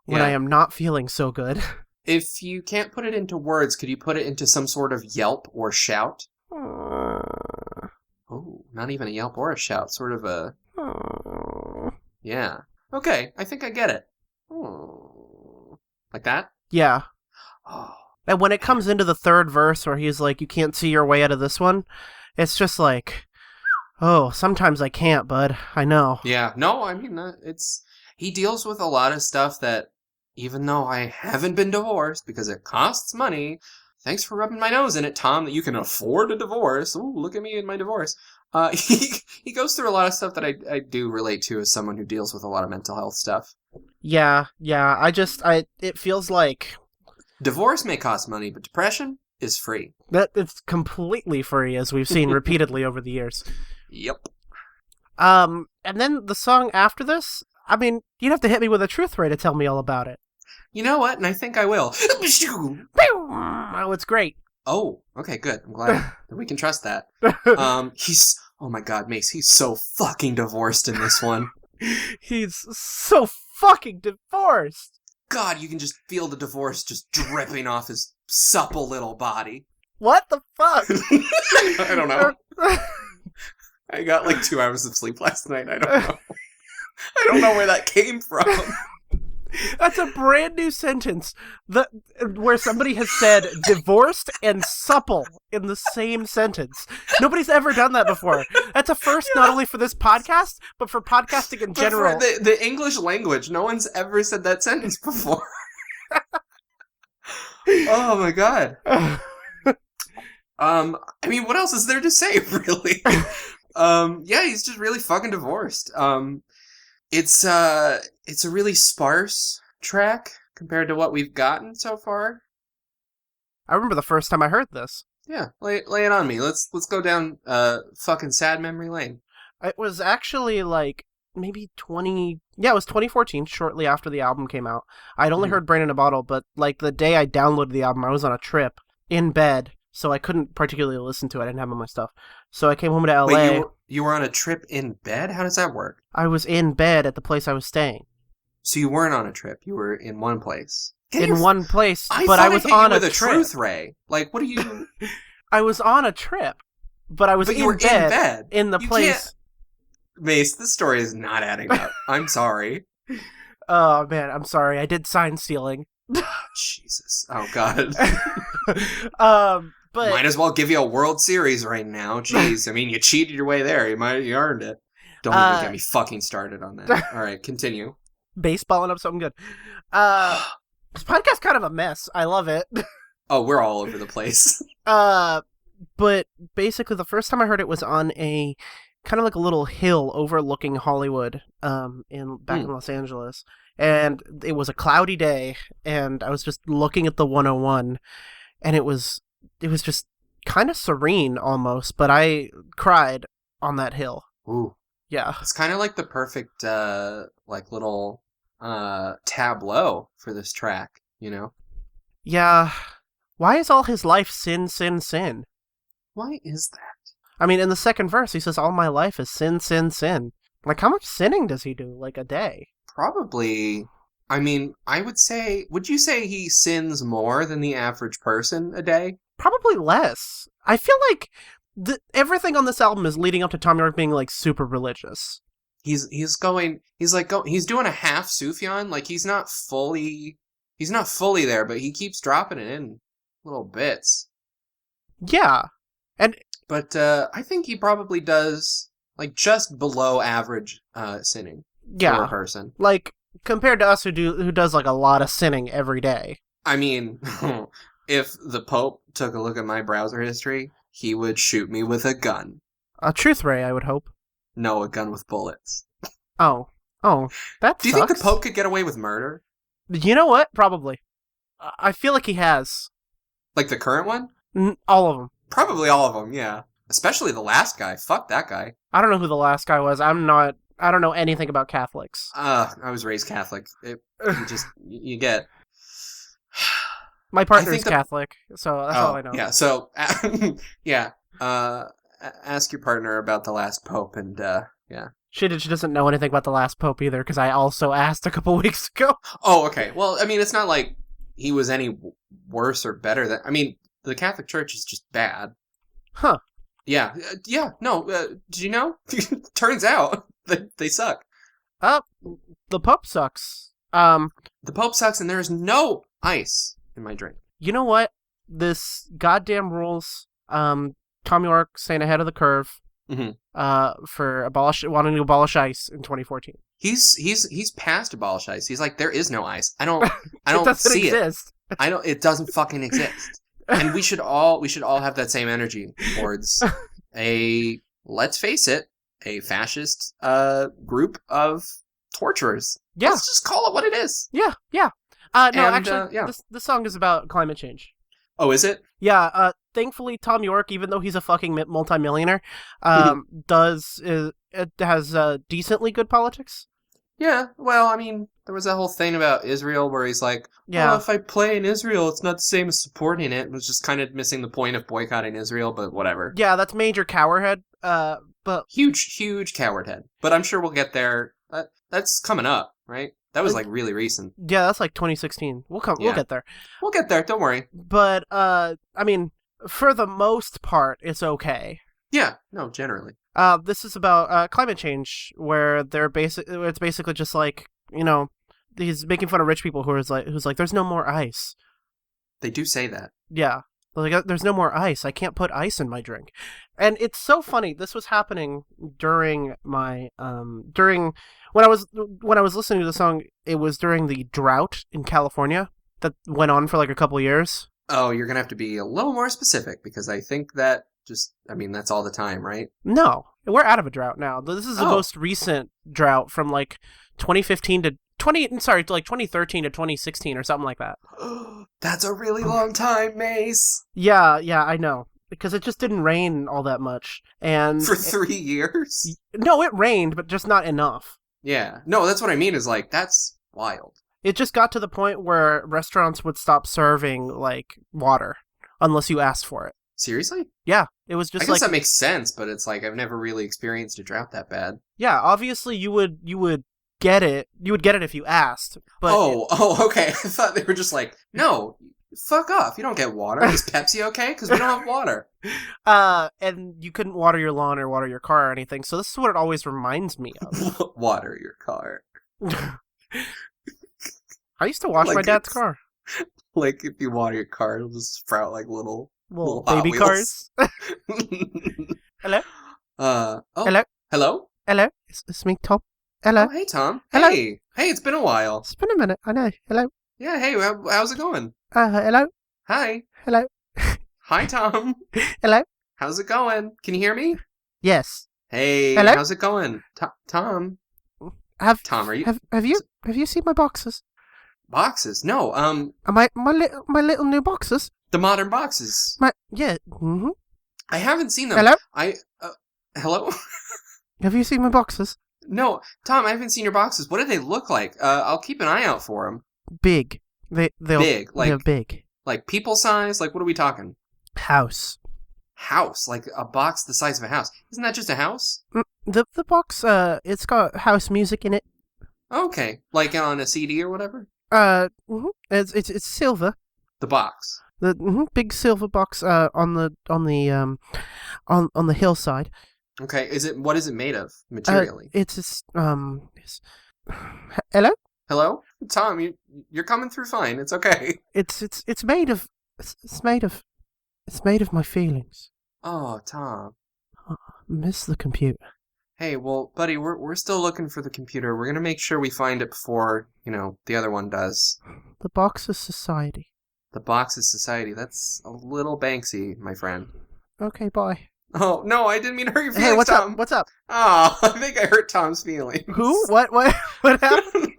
when I am not feeling so good. If you can't put it into words, could you put it into some sort of yelp or shout? Oh, not even a yelp or a shout. Sort of a... Yeah. Okay, I think I get it. Like that? Yeah. Oh. And when it comes into the third verse where he's like, you can't see your way out of this one, it's just like, oh, sometimes I can't, bud. I know. Yeah, no, I mean, he deals with a lot of stuff that, even though I haven't been divorced, because it costs money, thanks for rubbing my nose in it, Tom, that you can afford a divorce. Ooh, look at me in my divorce. He goes through a lot of stuff that I do relate to as someone who deals with a lot of mental health stuff. Yeah. It feels like... Divorce may cost money, but depression is free. that it's completely free, as we've seen repeatedly over the years. Yep. And then the song after this, I mean, you'd have to hit me with a truth ray to tell me all about it. You know what? And I think I will. Oh, it's great. Oh, okay, good. I'm glad that we can trust that. Oh my god, Mace, he's so fucking divorced in this one. He's so fucking divorced. God, you can just feel the divorce just dripping off his supple little body. What the fuck? I don't know. I got like 2 hours of sleep last night. I don't know. I don't know where that came from. That's a brand new sentence where somebody has said divorced and supple in the same sentence. Nobody's ever done that before. That's a first, not only for this podcast, but for podcasting in general. For the English language, no one's ever said that sentence before. Oh my god. I mean, what else is there to say, really? Yeah, he's just really fucking divorced. It's a really sparse track compared to what we've gotten so far. I remember the first time I heard this. Yeah, lay it on me. Let's go down fucking sad memory lane. It was actually like maybe it was 2014, shortly after the album came out. I'd only heard Brain in a Bottle, but like the day I downloaded the album, I was on a trip in bed, so I couldn't particularly listen to it. I didn't have all my stuff. So I came home to LA. Wait, you were on a trip in bed? How does that work? I was in bed at the place I was staying. So you weren't on a trip. You were in one place. One place, I but I was hit on you with a a trip. truth ray. Like, what are you? I was on a trip, but I was you were in bed in the You place. can't- Mace, this story is not adding up. I'm sorry. Oh man, I'm sorry. I did sign stealing. Jesus. Oh God. But Might as well give you a World Series right now. Jeez. I mean, you cheated your way there. You earned it. Don't even get me fucking started on that. All right, continue. Baseballing up something good. This podcast kind of a mess. I love it. Oh, we're all over the place. But basically the first time I heard it was on a kind of like a little hill overlooking Hollywood, in Los Angeles. And it was a cloudy day, and I was just looking at the 101, and it was just kind of serene almost, but I cried on that hill. Ooh. Yeah. It's kind of like the perfect, like little, tableau for this track, you know? Yeah. Why is all his life sin, sin, sin? Why is that? I mean, in the second verse, he says, all my life is sin, sin, sin. Like, how much sinning does he do? Like, a day? Probably, I mean, would you say he sins more than the average person a day? Probably less. I feel like everything on this album is leading up to Thom Yorke being, like, super religious. He's doing a half Sufjan, like he's not fully there, but he keeps dropping it in little bits. Yeah. But I think he probably does like just below average sinning for a person. Like compared to us who does like a lot of sinning every day. I mean, if the Pope took a look at my browser history, he would shoot me with a gun. A truth ray, I would hope. No, a gun with bullets. Oh, that Do you sucks. think the Pope could get away with murder? You know what? Probably. I feel like he has. Like the current one? All of them. Probably all of them, yeah. Especially the last guy. Fuck that guy. I don't know who the last guy was. I don't know anything about Catholics. I was raised Catholic. You get... My partner's Catholic, so that's all I know. Yeah, so, yeah. Ask your partner about the last Pope, and, yeah. She doesn't know anything about the last Pope either, because I also asked a couple weeks ago. Oh, okay. Well, I mean, it's not like he was any worse or better than. I mean, the Catholic Church is just bad. Huh. Yeah, no, did you know? Turns out they suck. The Pope sucks. The Pope sucks, and there's no ice in my drink. You know what? This goddamn rules. Thom Yorke staying ahead of the curve. For wanting to abolish ice in 2014. He's past abolish ice. He's like, there is no ice. I don't It see exist. it. It doesn't fucking exist. And we should all have that same energy towards let's face it, a fascist group of torturers. Yeah. Let's just call it what it is. Yeah. This song is about climate change. Oh, is it? Yeah, thankfully Thom Yorke, even though he's a fucking multimillionaire, has decently good politics. Yeah, well, I mean, there was that whole thing about Israel where he's like, if I play in Israel, it's not the same as supporting it. It was just kind of missing the point of boycotting Israel, but whatever. Yeah, that's major cowardhead, but... Huge cowardhead. But I'm sure we'll get there. That's coming up, right? That was, like, really recent. Yeah, that's like 2016. We'll get there. We'll get there, don't worry. But, I mean, for the most part, it's okay. Yeah, no, generally. This is about climate change, where it's basically just like, he's making fun of rich people who's like, there's no more ice. They do say that. Yeah. Like, there's no more ice. I can't put ice in my drink. And it's so funny. This was happening during my when I was listening to the song. It was during the drought in California that went on for like a couple years. Oh, you're gonna have to be a little more specific, because I think that that's all the time, right? No, we're out of a drought now. This is the most recent drought from like 2015 to 2013 to 2016 or something like that. That's a really long time, Mace. Yeah, I know. Because it just didn't rain all that much. And for 3 years? No, it rained, but just not enough. Yeah. No, that's what I mean, is like, that's wild. It just got to the point where restaurants would stop serving, like, water unless you asked for it. Seriously? Yeah. It was just I guess that makes sense, but it's like, I've never really experienced a drought that bad. Yeah, obviously you would get it. You would get it if you asked. But okay. I thought they were just like, no, fuck off. You don't get water. Is Pepsi okay? Because we don't have water. And you couldn't water your lawn or water your car or anything. So this is what it always reminds me of. Water your car. I used to wash my dad's car. Like, if you water your car, it'll just sprout like little baby cars. Hello? Hello? Hello? It's me, Tom. Hello? Oh, hey, Tom. Hello? Hey, it's been a while. It's been a minute, I know. Hello? Yeah, hey, how's it going? Hello? Hi. Hello? Hi, Tom. Hello? How's it going? Can you hear me? Yes. Hey, hello? How's it going? Tom? Tom, are you... Have you seen my boxes? Boxes? No, My little new boxes? The modern boxes. Mm-hmm. I haven't seen them. Hello? Hello? Have you seen my boxes? No, Tom, I haven't seen your boxes. What do they look like? I'll keep an eye out for them. Big. They're big. They're big. Like people size? Like, what are we talking? House. House? Like a box the size of a house? Isn't that just a house? The box, it's got house music in it. Okay. Like on a CD or whatever? Mm-hmm. It's silver. The box. The big silver box on the hillside. Okay, what is it made of materially? Hello? Hello? Tom, you're coming through fine. It's okay. It's made of my feelings. Oh, Tom. I miss the computer. Hey, well, buddy, we're still looking for the computer. We're gonna make sure we find it before, the other one does. The box is society. The box is society. That's a little Banksy, my friend. Okay, bye. Oh, no, I didn't mean to hurt your feelings, Hey, what's Tom. up? What's up? Oh, I think I hurt Tom's feelings. Who? What happened?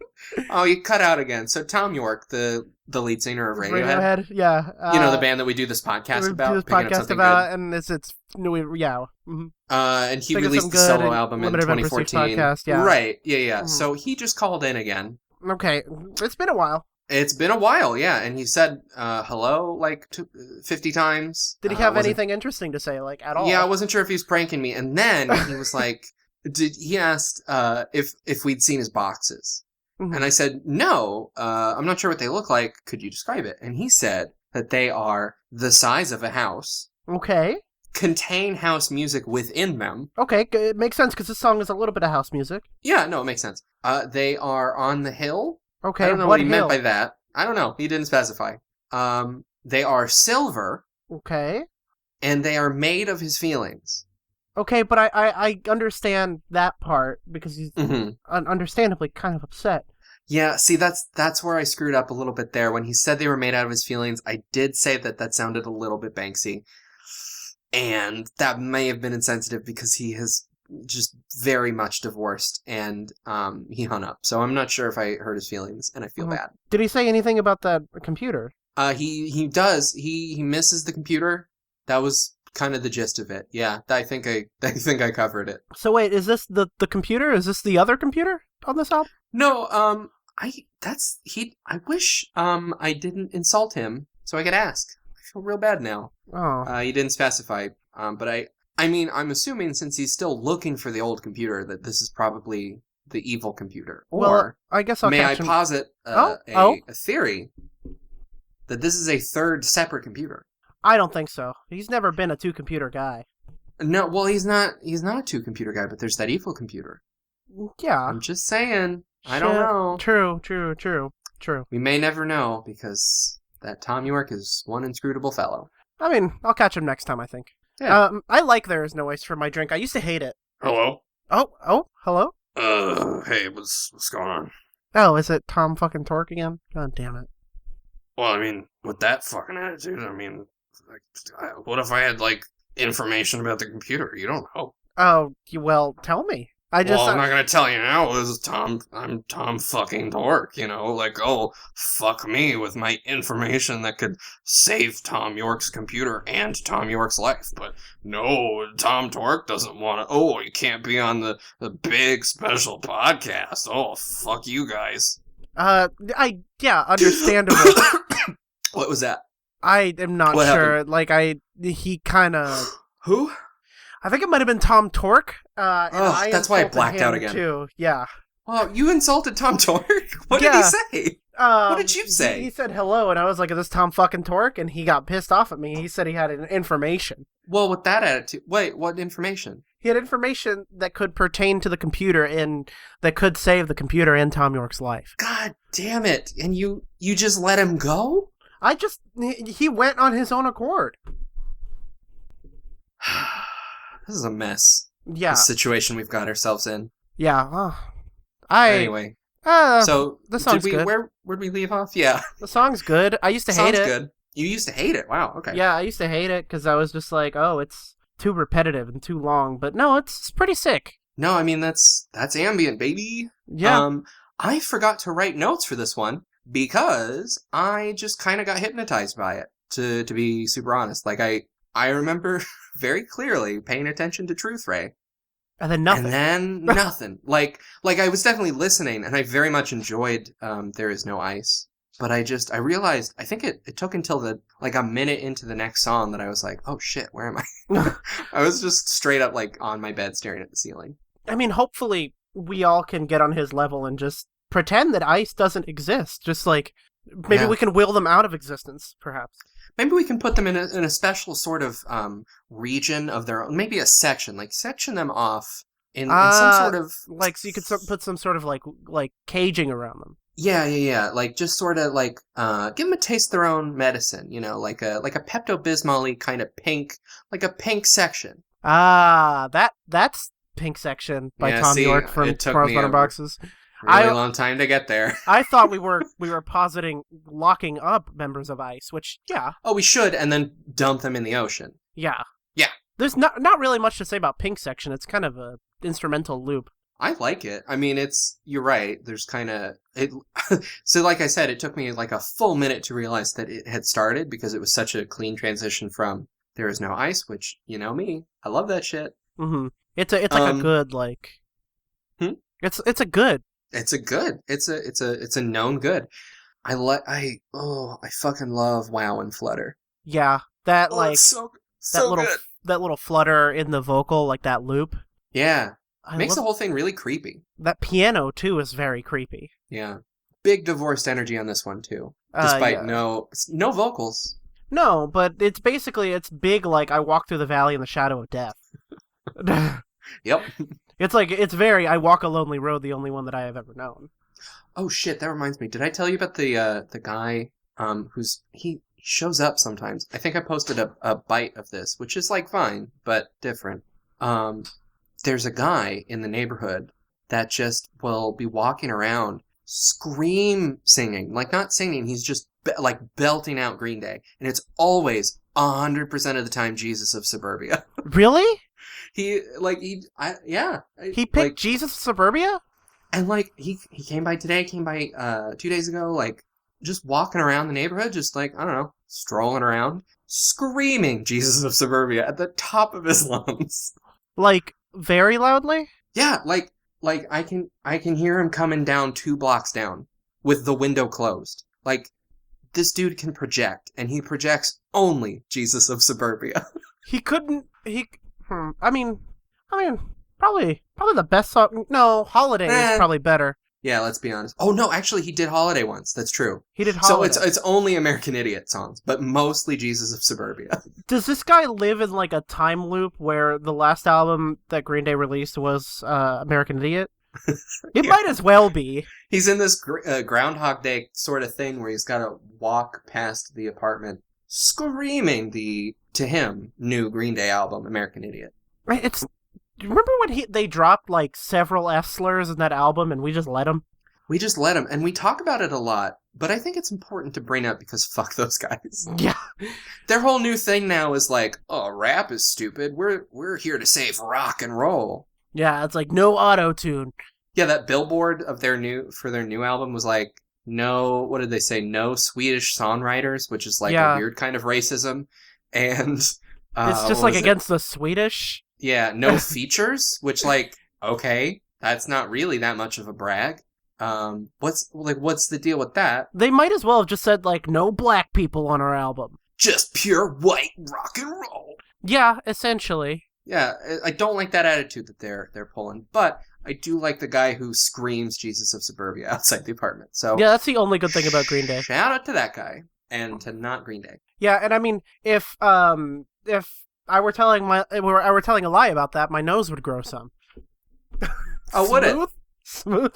Oh, you cut out again. So Tom Yorke, the lead singer of Radiohead. Yeah. The band that we do this podcast about. We do this podcast about, and yeah. Mm-hmm. And he released the solo album in 2014. Podcast, yeah. Right, yeah. Mm-hmm. So he just called in again. Okay, it's been a while. It's been a while, yeah, and he said hello like 50 times. Did he have anything interesting to say, like, at all? Yeah, I wasn't sure if he was pranking me, and then he was like, he asked if we'd seen his boxes. Mhm. And I said, no, I'm not sure what they look like. Could you describe it? And he said that they are the size of a house, Okay. contain house music within them. Okay, it makes sense because this song is a little bit of house music. Yeah, no, it makes sense. They are on the hill. Okay, I don't know what what he hill? meant by that. I don't know. He didn't specify. They are silver, Okay. and they are made of his feelings. Okay, but I understand that part because he's Mm-hmm. understandably kind of upset. Yeah, see, that's where I screwed up a little bit there. When he said they were made out of his feelings, I did say that sounded a little bit Banksy. And that may have been insensitive because he has just very much divorced and he hung up. So I'm not sure if I hurt his feelings, and I feel Mhm. bad. Did he say anything about that computer? He does. He misses the computer. That was kind of the gist of it. Yeah, I think I covered it. So wait, is this the computer? Is this the other computer on this album? No, I wish I didn't insult him so I could ask. I feel real bad now. Oh. He didn't specify. But I mean, I'm assuming since he's still looking for the old computer that this is probably the evil computer. Well, Or I guess I'll may I catch him. posit Oh. a theory that this is a third separate computer? I don't think so. He's never been a two-computer guy. No, well, he's not a two computer guy, but there's that evil computer. Yeah. I'm just saying. I don't Shit. know. True. We may never know because that Thom Yorke is one inscrutable fellow. I mean, I'll catch him next time, I think. Yeah. I like There Is No Ice for my drink. I used to hate it. Hello. Oh, hello? Hey, what's going on? Oh, is it Tom fucking Torque again? God damn it. Well, I mean, with that fucking attitude, I mean, what if I had, information about the computer? You don't know. Oh, well, tell me. I'm not gonna tell you now. This is Tom. I'm Tom fucking Torque. Fuck me with my information that could save Thom Yorke's computer and Thom Yorke's life. But no, Tom Torque doesn't want to. Oh, you can't be on the big special podcast. Oh, fuck you guys. Yeah, understandable. What was that? I am not What sure. He kind of. Who? I think it might have been Tom Torque. And that's why I insulted blacked out him, again. Too. Yeah. Well, you insulted Tom Torque? What did he say? What did you say? He said hello, and I was like, is this Tom fucking Torque? And he got pissed off at me. He said he had information. Well, with that attitude... Wait, what information? He had information that could pertain to the computer and that could save the computer and Thom Yorke's life. God damn it. And you just let him go? He went on his own accord. This is a mess. Yeah. The situation we've got ourselves in. Yeah. Anyway. So, the song's good. Where'd we leave off? Yeah. The song's good. I used to hate it. Good. You used to hate it. Wow, okay. Yeah, I used to hate it because I was just like, oh, it's too repetitive and too long. But no, it's pretty sick. No, I mean, that's ambient, baby. Yeah. I forgot to write notes for this one because I just kind of got hypnotized by it, to be super honest. I remember very clearly paying attention to Truth Ray. And then nothing. And then nothing. I was definitely listening, and I very much enjoyed There Is No Ice. But I realized, I think it took until a minute into the next song that I was like, oh shit, where am I? I was just straight up, on my bed staring at the ceiling. I mean, hopefully we all can get on his level and just pretend that ice doesn't exist. Just maybe we can will them out of existence, perhaps. Maybe we can put them in a special sort of region of their own, maybe a section, section them off in some sort of... so you could put some sort of, caging around them. Yeah. Just sort of, give them a taste of their own medicine, like a Pepto-Bismol-y kind of pink, a pink section. That's Pink Section by Thom Yorke from Tomorrow's Letterboxes. Really long time to get there. I thought we were positing locking up members of ICE, which, yeah. Oh, we should, and then dump them in the ocean. Yeah. Yeah. There's not really much to say about Pink Section. It's kind of a instrumental loop. I like it. I mean, you're right. There's kind of... So like I said, it took me a full minute to realize that it had started because it was such a clean transition from There Is No Ice, which, you know me, I love that shit. Mm-hmm. It's a good, It's a good. It's a good. It's a known good. I fucking love Wow and Flutter. Yeah, that it's so good. That little flutter in the vocal, that loop. Yeah, makes the whole thing really creepy. That piano too is very creepy. Yeah. Big divorced energy on this one, too. Despite Yeah. no vocals. No, but it's big like I walk through the valley in the shadow of death. Yep. It's very I walk a lonely road, the only one that I have ever known. Oh shit, that reminds me. Did I tell you about the guy he shows up sometimes? I think I posted a bite of this, which is like fine, but different. There's a guy in the neighborhood that just will be walking around scream singing. Like not singing, he's just like belting out Green Day. And it's always 100% of the time Jesus of Suburbia. Really? He He picked like, Jesus of Suburbia? and like he came by 2 days ago, like just walking around the neighborhood, just like, I don't know, strolling around, screaming Jesus of Suburbia at the top of his lungs. Like very loudly? Yeah, like I can hear him coming down 2 blocks down with the window closed. Like this dude can project, and he projects only Jesus of Suburbia. He couldn't I mean probably the best song. No, Holiday is probably better. Yeah, let's be honest. Oh no, actually he did Holiday once. That's true. He did Holiday. So it's only American Idiot songs, but mostly Jesus of Suburbia. Does this guy live in like a time loop where the last album that Green Day released was American Idiot? It might as well be. He's in this Groundhog Day sort of thing where he's got to walk past the apartment screaming the, to him, new Green Day album, American Idiot. Right, remember when they dropped like several F slurs in that album and we just let them? We just let him, and we talk about it a lot, but I think it's important to bring up because fuck those guys. Yeah. Their whole new thing now is like, oh, rap is stupid. We're here to save rock and roll. Yeah, it's like no auto-tune. Yeah, that billboard of their new album was like, no, what did they say? No Swedish songwriters, which is like a weird kind of racism. And it's just like against the Swedish. Yeah, no features, which like, okay, that's not really that much of a brag. What's the deal with that? They might as well have just said like no black people on our album. Just pure white rock and roll. Yeah, essentially. Yeah, I don't like that attitude that they're pulling, but I do like the guy who screams Jesus of Suburbia outside the apartment. So yeah, that's the only good thing about Green Day. Shout out to that guy and to not Green Day. Yeah, and I mean, if I were telling a lie about that, my nose would grow some. Oh, would it? Smooth.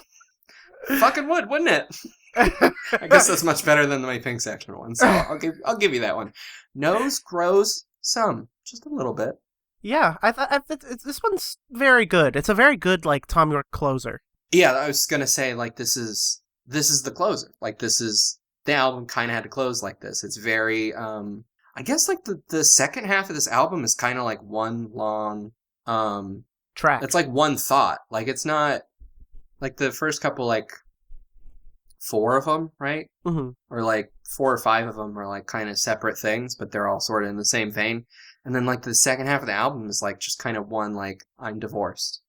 Fucking would, wouldn't it? I guess that's much better than my Pink Section one. So I'll give you that one. Nose grows some, just a little bit. Yeah, I thought this one's very good. It's a very good like Thom Yorke closer. Yeah, I was gonna say like this is the closer. Like this is the album kind of had to close like this. It's very I guess like the second half of this album is kind of like one long track. It's like one thought. Like it's not like the first couple like 4 of them, right? Mm-hmm. Or like 4 or 5 of them are like kind of separate things, but they're all sort of in the same vein. And then like the second half of the album is like just kind of one like I'm divorced.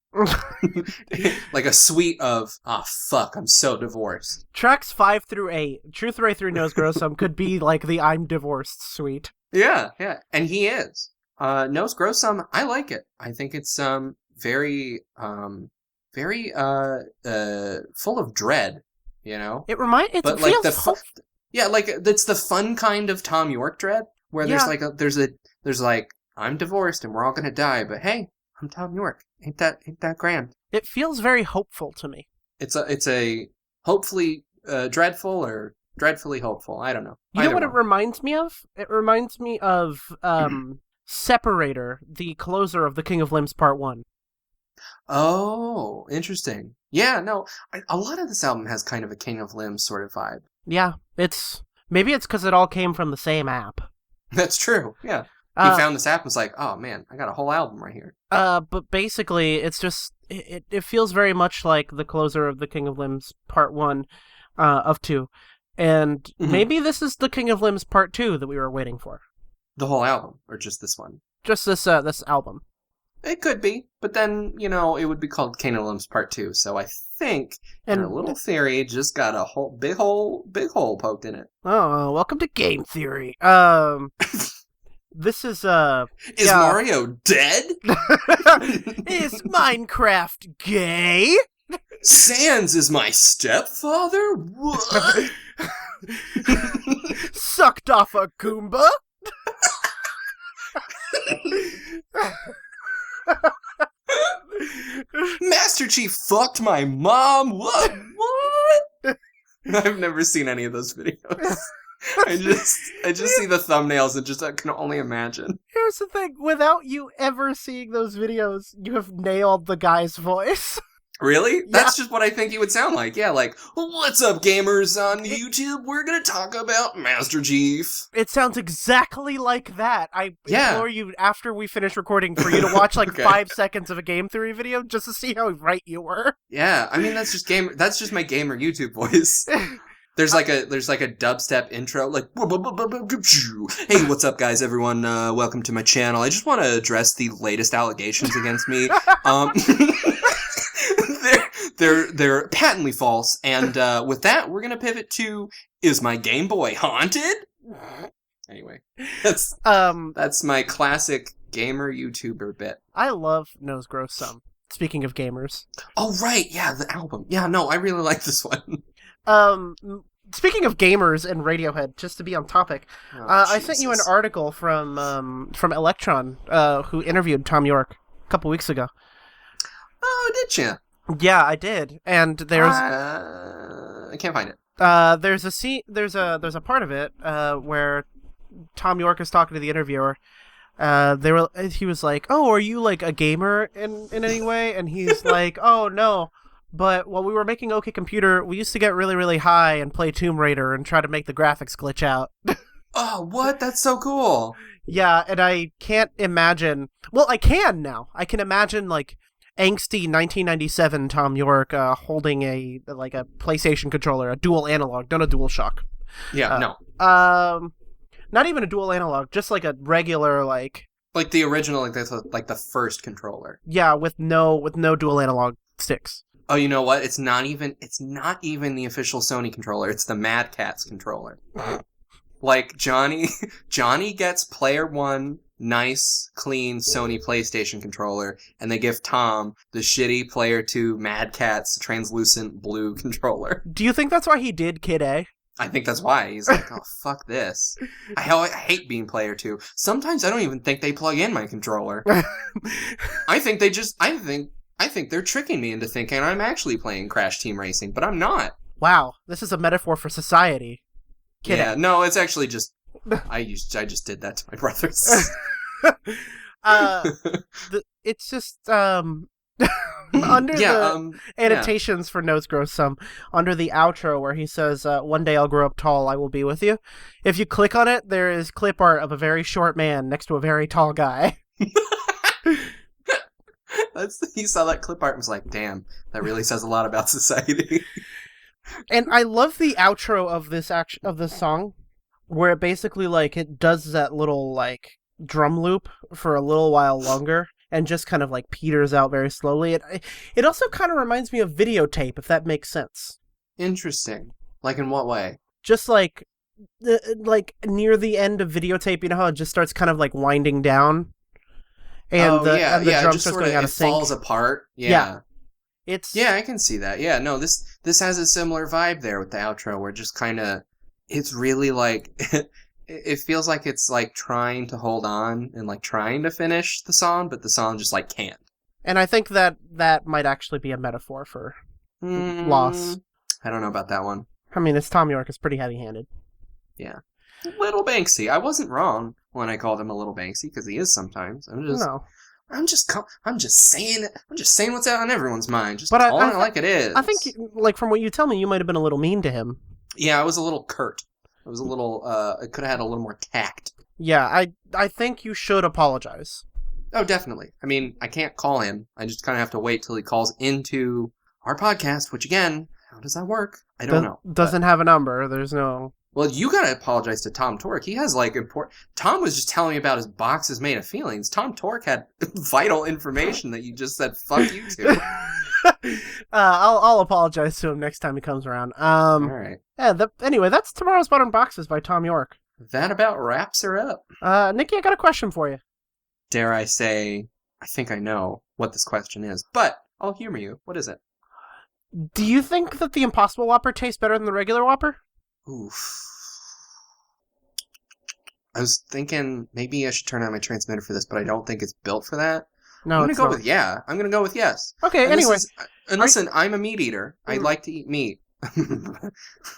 Like a suite of fuck, I'm so divorced. Tracks 5 through 8, Truth Right Through Nose Grow Some could be like the I'm divorced suite. Yeah, and he is. Nose Grow Some, I like it. I think it's very full of dread. You know, it feels like yeah, like it's the fun kind of Thom Yorke dread where there's like I'm divorced and we're all gonna die, but hey, I'm Thom Yorke. Ain't that grand? It feels very hopeful to me. It's a hopefully dreadful or dreadfully hopeful. I don't know. You know what it reminds me of? It reminds me of Separator, the closer of The King of Limbs Part 1. Oh, interesting. Yeah, no, a lot of this album has kind of a King of Limbs sort of vibe. Yeah, maybe it's because it all came from the same app. That's true, yeah. He found this app and was like, oh man, I got a whole album right here. But basically, it's just, it feels very much like the closer of The King of Limbs Part 1 of 2. And maybe this is The King of Limbs Part 2 that we were waiting for. The whole album, or just this one? Just this album. It could be, but then, you know, it would be called King of Limbs Part 2, so I think your little theory just got a whole big hole poked in it. Oh, welcome to Game Theory. This is, Is Mario dead? Is Minecraft gay? Sans is my stepfather? What? Sucked off a Goomba? Master Chief fucked my mom? What? I've never seen any of those videos. I just see the thumbnails and I can only imagine. Here's the thing, without you ever seeing those videos, you have nailed the guy's voice. Really? Yeah. That's just what I think he would sound like. Yeah, like, what's up, gamers on YouTube? We're gonna talk about Master Chief. It sounds exactly like that. I Yeah. implore you, after we finish recording, for you to watch like Okay. 5 seconds of a game theory video just to see how right you were. Yeah, I mean that's just my gamer YouTube voice. There's like a dubstep intro, like, hey, what's up, guys, everyone? Welcome to my channel. I just want to address the latest allegations against me. They're patently false. And with that, we're gonna pivot to: is my Game Boy haunted? Anyway, that's my classic gamer YouTuber bit. I love Nose Gross Some. Speaking of gamers. Oh right, yeah, the album. Yeah, no, I really like this one. Speaking of gamers and Radiohead, just to be on topic, Oh, I sent you an Jesus. article from Electron, who interviewed Thom Yorke a couple weeks ago. Oh, did you? Yeah, I did, and there's I can't find it. there's a scene, there's a part of it where Thom Yorke is talking to the interviewer. He was like, "Oh, are you like a gamer in any way?" And he's like, "Oh no, but while we were making OK Computer, we used to get really really high and play Tomb Raider and try to make the graphics glitch out." Oh, what? That's so cool. Yeah, and I can't imagine. Well, I can now. I can imagine like angsty 1997 Thom Yorke holding a PlayStation controller, a dual analog, not a DualShock. Yeah, no. Not even a dual analog, just like a regular Like the original, like the first controller. yeah, with no dual analog sticks. Oh, you know what? It's not even the official Sony controller. It's the Mad Catz controller. Like Johnny gets player one, nice, clean Sony PlayStation controller, and they give Tom the shitty player two Mad Catz translucent blue controller. Do you think that's why he did Kid A? I think that's why he's like, oh fuck this. I hate being player two. Sometimes I don't even think they plug in my controller. I think they're tricking me into thinking I'm actually playing Crash Team Racing, but I'm not. Wow, this is a metaphor for society. Kid Yeah, no, it's actually just I just did that to my brothers. It's just under the annotations for Nose Grows Some, under the outro where he says, "One day I'll grow up tall, I will be with you." If you click on it, there is clip art of a very short man next to a very tall guy. He saw that clip art and was like, damn, that really says a lot about society. And I love the outro of this song, where it basically like it does that little like drum loop for a little while longer and just kind of like peters out very slowly. It also kind of reminds me of Videotape, if that makes sense. Interesting. Like in what way? Just like near the end of Videotape, you know how it just starts kind of like winding down, and the drum just starts sort going of out it of sync. falls apart. Yeah. Yeah, I can see that. Yeah, no, this has a similar vibe there with the outro, where just kind of, it's really like, it feels like it's like trying to hold on and like trying to finish the song, but the song just like can't. and I think that might actually be a metaphor for loss. I don't know about that one. I mean, it's Thom Yorke. It's pretty heavy-handed. Yeah. Little Banksy. I wasn't wrong when I called him a little Banksy, because he is sometimes. I'm just saying it. I'm just saying what's out on everyone's mind. Just calling it like it is. I think, like, from what you tell me, you might have been a little mean to him. Yeah, I was a little curt. I was a little, it could have had a little more tact. Yeah, I think you should apologize. Oh, definitely. I mean, I can't call him. I just kind of have to wait till he calls into our podcast, which again, how does that work? I don't know. Doesn't have a number. There's no... Well, you gotta apologize to Tom Torque. He has, like, Tom was just telling me about his boxes made of feelings. Tom Torque had vital information that you just said, fuck you to. I'll apologize to him next time he comes around. All right. Yeah, anyway, that's Tomorrow's Modern Boxes by Thom Yorke. That about wraps her up. Nikki, I got a question for you. Dare I say, I think I know what this question is, but I'll humor you. What is it? Do you think that the Impossible Whopper tastes better than the regular Whopper? Oof. I was thinking maybe I should turn on my transmitter for this, but I don't think it's built for that. No, I'm gonna it's go not. with yeah. I'm gonna go with yes. Okay, And anyway. listen, I'm a meat eater. I Mm. like to eat meat.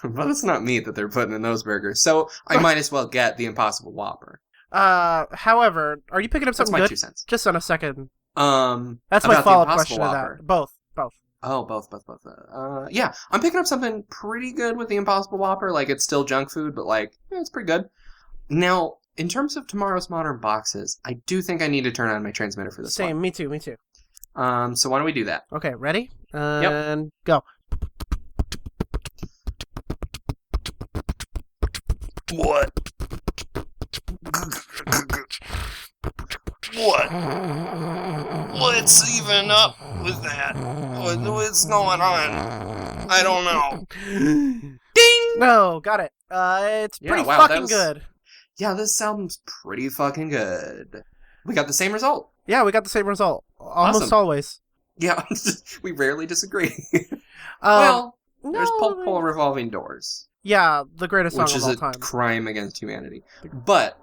But it's not meat that they're putting in those burgers, so I might as well get the Impossible Whopper. However, are you picking up That's something my good? 2 cents. Just on a second. About That's my the follow-up Impossible question to Whopper. that. Both. Oh, both. Yeah, I'm picking up something pretty good with the Impossible Whopper. Like, it's still junk food, but, like, yeah, it's pretty good. Now, in terms of tomorrow's modern boxes, I do think I need to turn on my transmitter for this Same, one. me too. So why don't we do that? Okay, ready? And go. What? What? What's even up with that? What's going on? I don't know. Ding! No, got it. It's Yeah, pretty wow, that fucking was- good. Yeah, this album's pretty fucking good. We got the same result. Yeah, we got the same result. Almost Awesome. always. Yeah, we rarely disagree. No, There's Pulp Pole Revolving Doors, Yeah, the greatest song which of is all a time. crime against humanity. But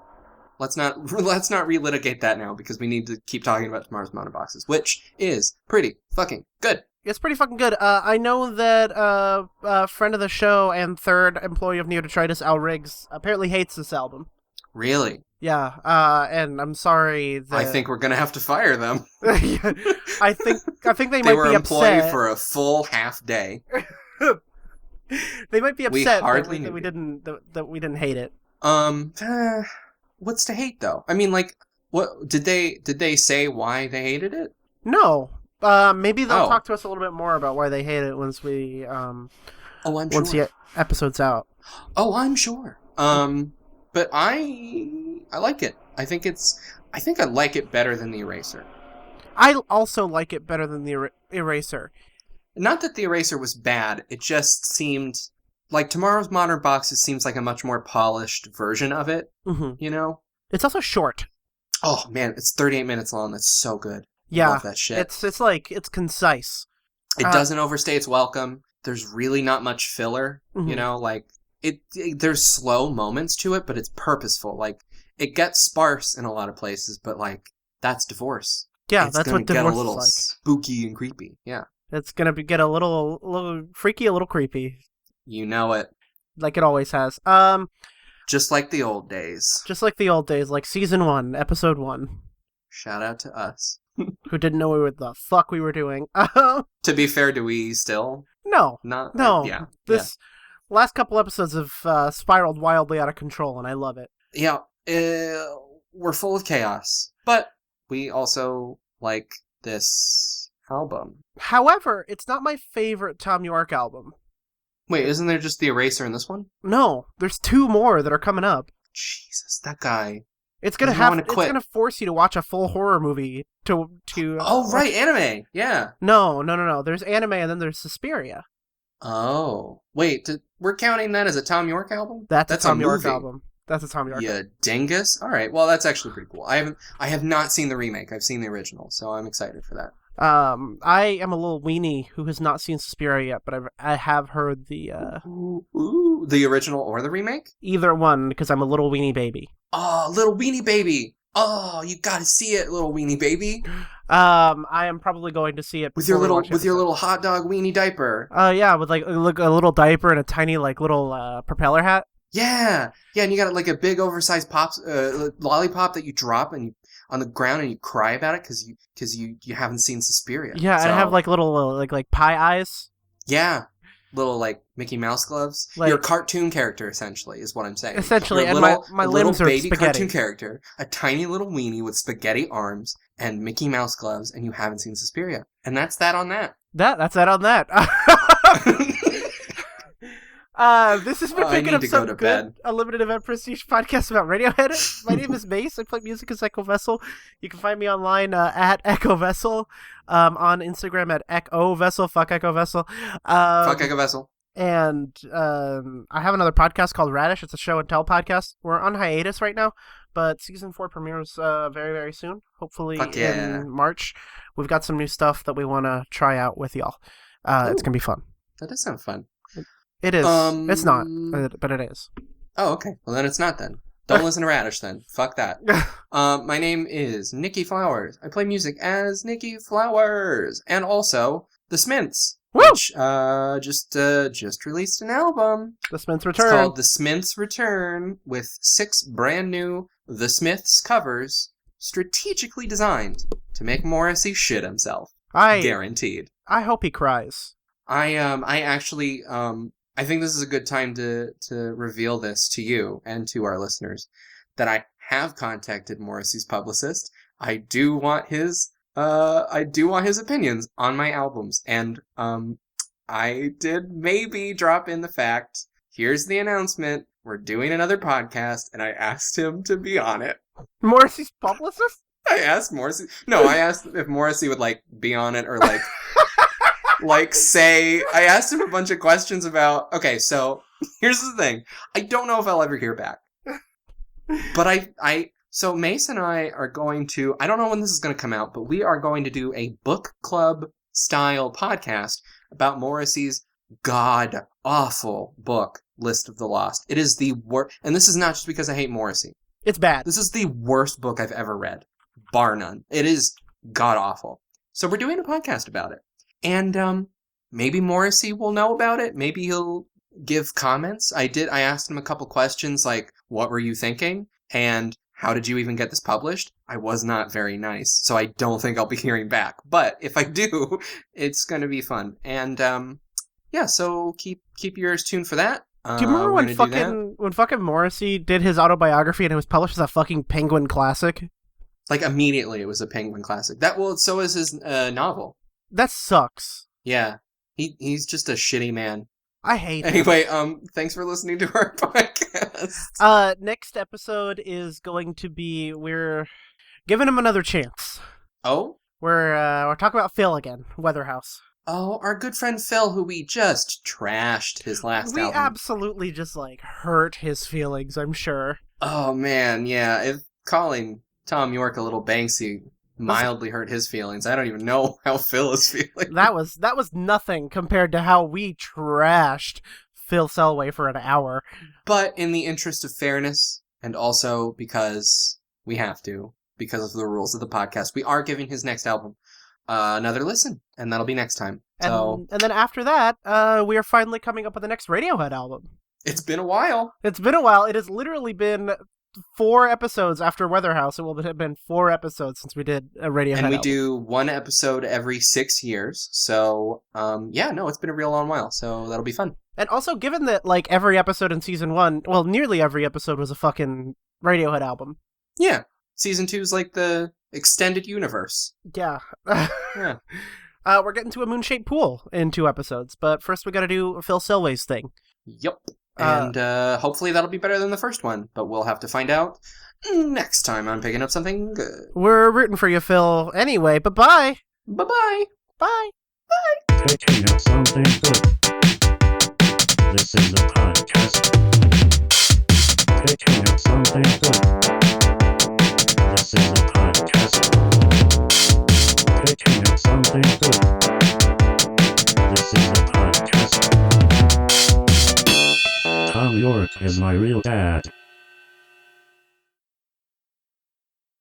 let's not relitigate that now because we need to keep talking about tomorrow's modern boxes, which is pretty fucking good. It's pretty fucking good. I know that a friend of the show and third employee of Neodetritus, Al Riggs, apparently hates this album. Really, Yeah, and I'm sorry that... I think we're gonna have to fire them. I think they They might were be employed upset. for a full half day. They might be We upset hardly that knew we you. didn't hate it. What's to hate though? I mean, like, what did they say why they hated it? No. Maybe they'll Oh. talk to us a little bit more about why they hate it once we Oh, I'm once sure. the episode's out. Oh, I'm sure. But I like it. I think I like it better than the Eraser. I also like it better than the Eraser. Not that the Eraser was bad. It just seemed like tomorrow's modern boxes seems like a much more polished version of it. Hmm. You know? It's also short. Oh man, it's 38 minutes long. That's so good. I Yeah, love that shit. it's concise. It doesn't overstay its welcome. There's really not much filler. Mhm. You know, like there's slow moments to it, but it's purposeful. Like it gets sparse in a lot of places, but like that's divorce. Yeah, It's that's gonna what get divorce a little is like. spooky and creepy. Yeah, It's gonna get a little freaky, a little creepy, you know it. like it always has. Just like the old days. Just like the old days, like season 1, episode 1. Shout out to us. Who didn't know what the fuck we were doing? To be fair, do we still No, not? no. Yeah. This last couple episodes have spiraled wildly out of control, and I love it. Yeah. We're full of chaos, but we also like this album. However, it's not my favorite Thom Yorke album. Wait, isn't there just the Eraser in this one? No, there's 2 more that are coming up. Jesus, that guy. It's gonna You don't wanna it's quit. gonna force you to watch a full horror movie to. Oh, right, anime. Yeah. No. There's anime and then there's Suspiria. Oh, wait. We're counting that as a Thom Yorke album? That's a Thom Yorke movie. album. That's a Thom Yorke. Yeah, dingus. All right. Well, that's actually pretty cool. I have not seen the remake. I've seen the original, so I'm excited for that. I am a little weenie who has not seen Suspiria yet, but I have heard the Ooh, the original or the remake? either one because I'm a little weenie baby. Oh, little weenie baby. Oh, you gotta see it, little weenie baby, I am probably going to see it with your before we little watch the episode. little hot dog weenie diaper. Yeah, with like a little diaper and a tiny like little propeller hat. Yeah, and you got like a big oversized lollipop that you drop and on the ground and you cry about it because you haven't seen Suspiria. Yeah, and I have like little like pie eyes. Yeah, little like Mickey Mouse gloves. Like- You're a cartoon character essentially, is what I'm saying. Essentially, You're a and little, my a limbs little are baby spaghetti. cartoon character, a tiny little weenie with spaghetti arms and Mickey Mouse gloves, and you haven't seen Suspiria, and that's that on that. That's that on that. This has been I picking need up to go some to good bed. a limited event prestige podcast about Radiohead. My name is Mace. I play music as Echo Vessel. You can find me online at Echo Vessel, on Instagram at Echo Vessel. Fuck Echo Vessel. Fuck Echo Vessel. And I have another podcast called Radish. It's a show and tell podcast. We're on hiatus right now, but season 4 premieres very, very soon. Hopefully Fuck yeah. in March. We've got some new stuff that we want to try out with y'all. It's gonna be fun. That does sound fun. It is. It's not, but it is. Oh, okay. Well, then it's not then. Don't listen to Radish then. Fuck that. My name is Nicky Flowers. I play music as Nicky Flowers. And also, The Smints. Woo! Which just released an album. The Smiths It's Return. called The Smiths Return, with 6 brand new The Smiths covers strategically designed to make Morrissey shit himself. Guaranteed. I hope he cries. I actually I think this is a good time to reveal this to you and to our listeners, that I have contacted Morrissey's publicist. I do want his opinions on my albums, and I did maybe drop in the fact, here's the announcement, we're doing another podcast, and I asked him to be on it. Morrissey's publicist? I asked Morrissey. No, I asked if Morrissey would like be on it, or like I asked him a bunch of questions about, okay, so here's the thing. I don't know if I'll ever hear back. But so Mace and I are going to, I don't know when this is going to come out, but we are going to do a book club style podcast about Morrissey's god-awful book, List of the Lost. It is the worst, and this is not just because I hate Morrissey. It's bad. This is the worst book I've ever read, bar none. It is god-awful. So we're doing a podcast about it. And maybe Morrissey will know about it. Maybe he'll give comments. I asked him a couple questions like, what were you thinking? And how did you even get this published? I was not very nice, so I don't think I'll be hearing back. But if I do, it's going to be fun. And yeah, so keep your ears tuned for that. Do you remember when fucking Morrissey did his autobiography and it was published as a fucking Penguin classic? Like immediately it was a Penguin classic. So is his novel. That sucks. Yeah. He's just a shitty man. I hate him. Anyway, thanks for listening to our podcast. Next episode is going to be, we're giving him another chance. Oh? We're talking about Phil again, Weatherhouse. Oh, our good friend Phil, who we just trashed his last album. We absolutely just, hurt his feelings, I'm sure. Oh, man, yeah. If calling Thom Yorke a little Banksy mildly hurt his feelings, I don't even know how Phil is feeling. That was nothing compared to how we trashed Phil Selway for an hour. But in the interest of fairness, and also because we have to, because of the rules of the podcast, we are giving his next album another listen, and that'll be next time. And then after that, we are finally coming up with the next Radiohead album. It's been a while. It has literally been 4 episodes after Weatherhouse. It will have been 4 episodes since we did a Radiohead album. And we do 1 episode every 6 years. So, it's been a real long while. So that'll be fun. And also, given that, every episode in Season 1, well, nearly every episode was a fucking Radiohead album. Yeah. Season 2 is the extended universe. Yeah. Yeah. We're getting to a moon-shaped pool in 2 episodes, but first we gotta do Phil Selway's thing. Yep. And hopefully that'll be better than the first one, but we'll have to find out next time on Picking Up Something Good. We're rooting for you, Phil. Anyway, bye-bye. Bye-bye. Bye. Bye. Picking up something good. This is a podcast. Picking up something good. This is a podcast. Picking up something good. This is a podcast. Thom Yorke is my real dad.